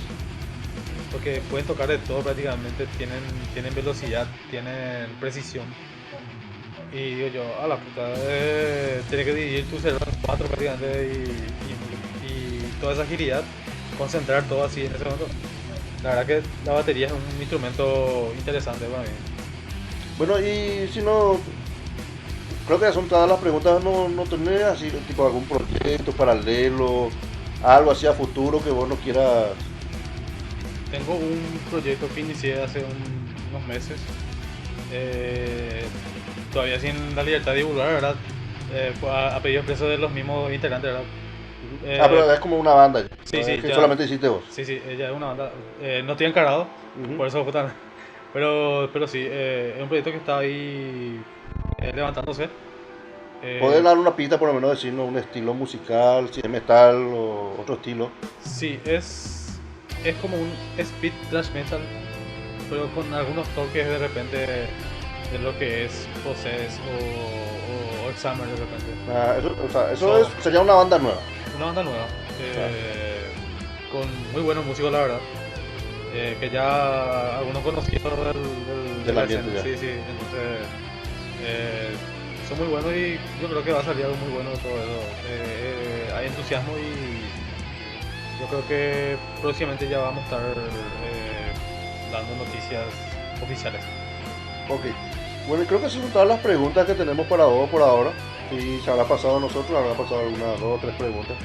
porque pueden tocar de todo prácticamente, tienen velocidad, tienen precisión. Y digo yo, a la puta, tienes que dividir tu cerebro en cuatro prácticamente y toda esa agilidad, concentrar todo así en ese momento. La verdad que la batería es un instrumento interesante para mí. Bueno, y si no, creo que ya son todas las preguntas, no tenés así tipo algún proyecto paralelo, algo así a futuro que vos no quieras. Tengo un proyecto que inicié hace unos meses, todavía sin la libertad de divulgar, ¿verdad? Fue a pedido expreso de los mismos integrantes, ¿verdad? Pero es como una banda, Sí, ¿no? sí, Es que ya. solamente hiciste vos. Sí, ella es una banda. No estoy encarado, por eso fue tan. Pero sí, es un proyecto que está ahí levantándose. ¿Podés dar una pista por lo menos decirnos un estilo musical, si es metal o otro estilo? Sí, es como un speed thrash metal, pero con algunos toques de repente de lo que es Possess o Examiner de repente. Ah, eso, o sea, eso sería una banda nueva. Una banda nueva, con muy buenos músicos la verdad, que ya algunos conocidos Del la ambiente escena. ya. Sí, sí, entonces son muy buenos y yo creo que va a salir algo muy bueno de todo eso. Hay entusiasmo y yo creo que próximamente ya vamos a estar dando noticias oficiales. Ok. Bueno, creo que esas son todas las preguntas que tenemos para vos por ahora. Y se habrá pasado a nosotros, habrá pasado algunas 2 o 3 preguntas.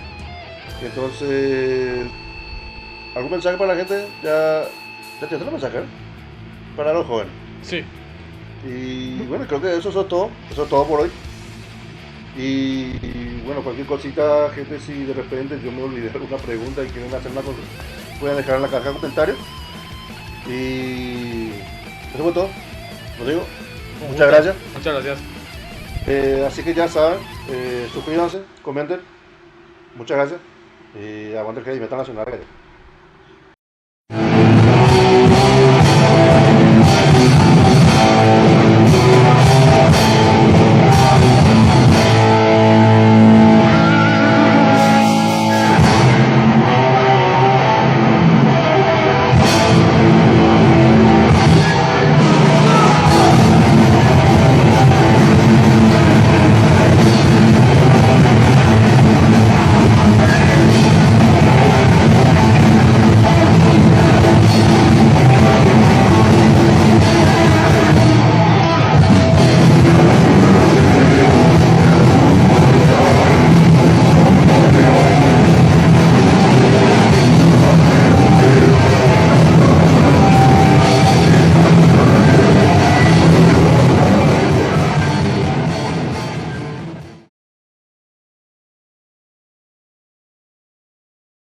Entonces, ¿algún mensaje para la gente? Ya tienes el mensaje, ¿eh? Para los jóvenes. Sí, Y bueno, creo que eso es todo. Eso es todo por hoy. Y bueno, cualquier cosita, gente, si de repente yo me olvidé alguna pregunta y quieren hacer una cosa, pueden dejar en la caja de comentarios. Y eso fue todo. Rodrigo, muchas gracias. muchas gracias. Así que ya saben, suscríbanse, comenten. Muchas gracias. Y aguante el heavy metal nacional.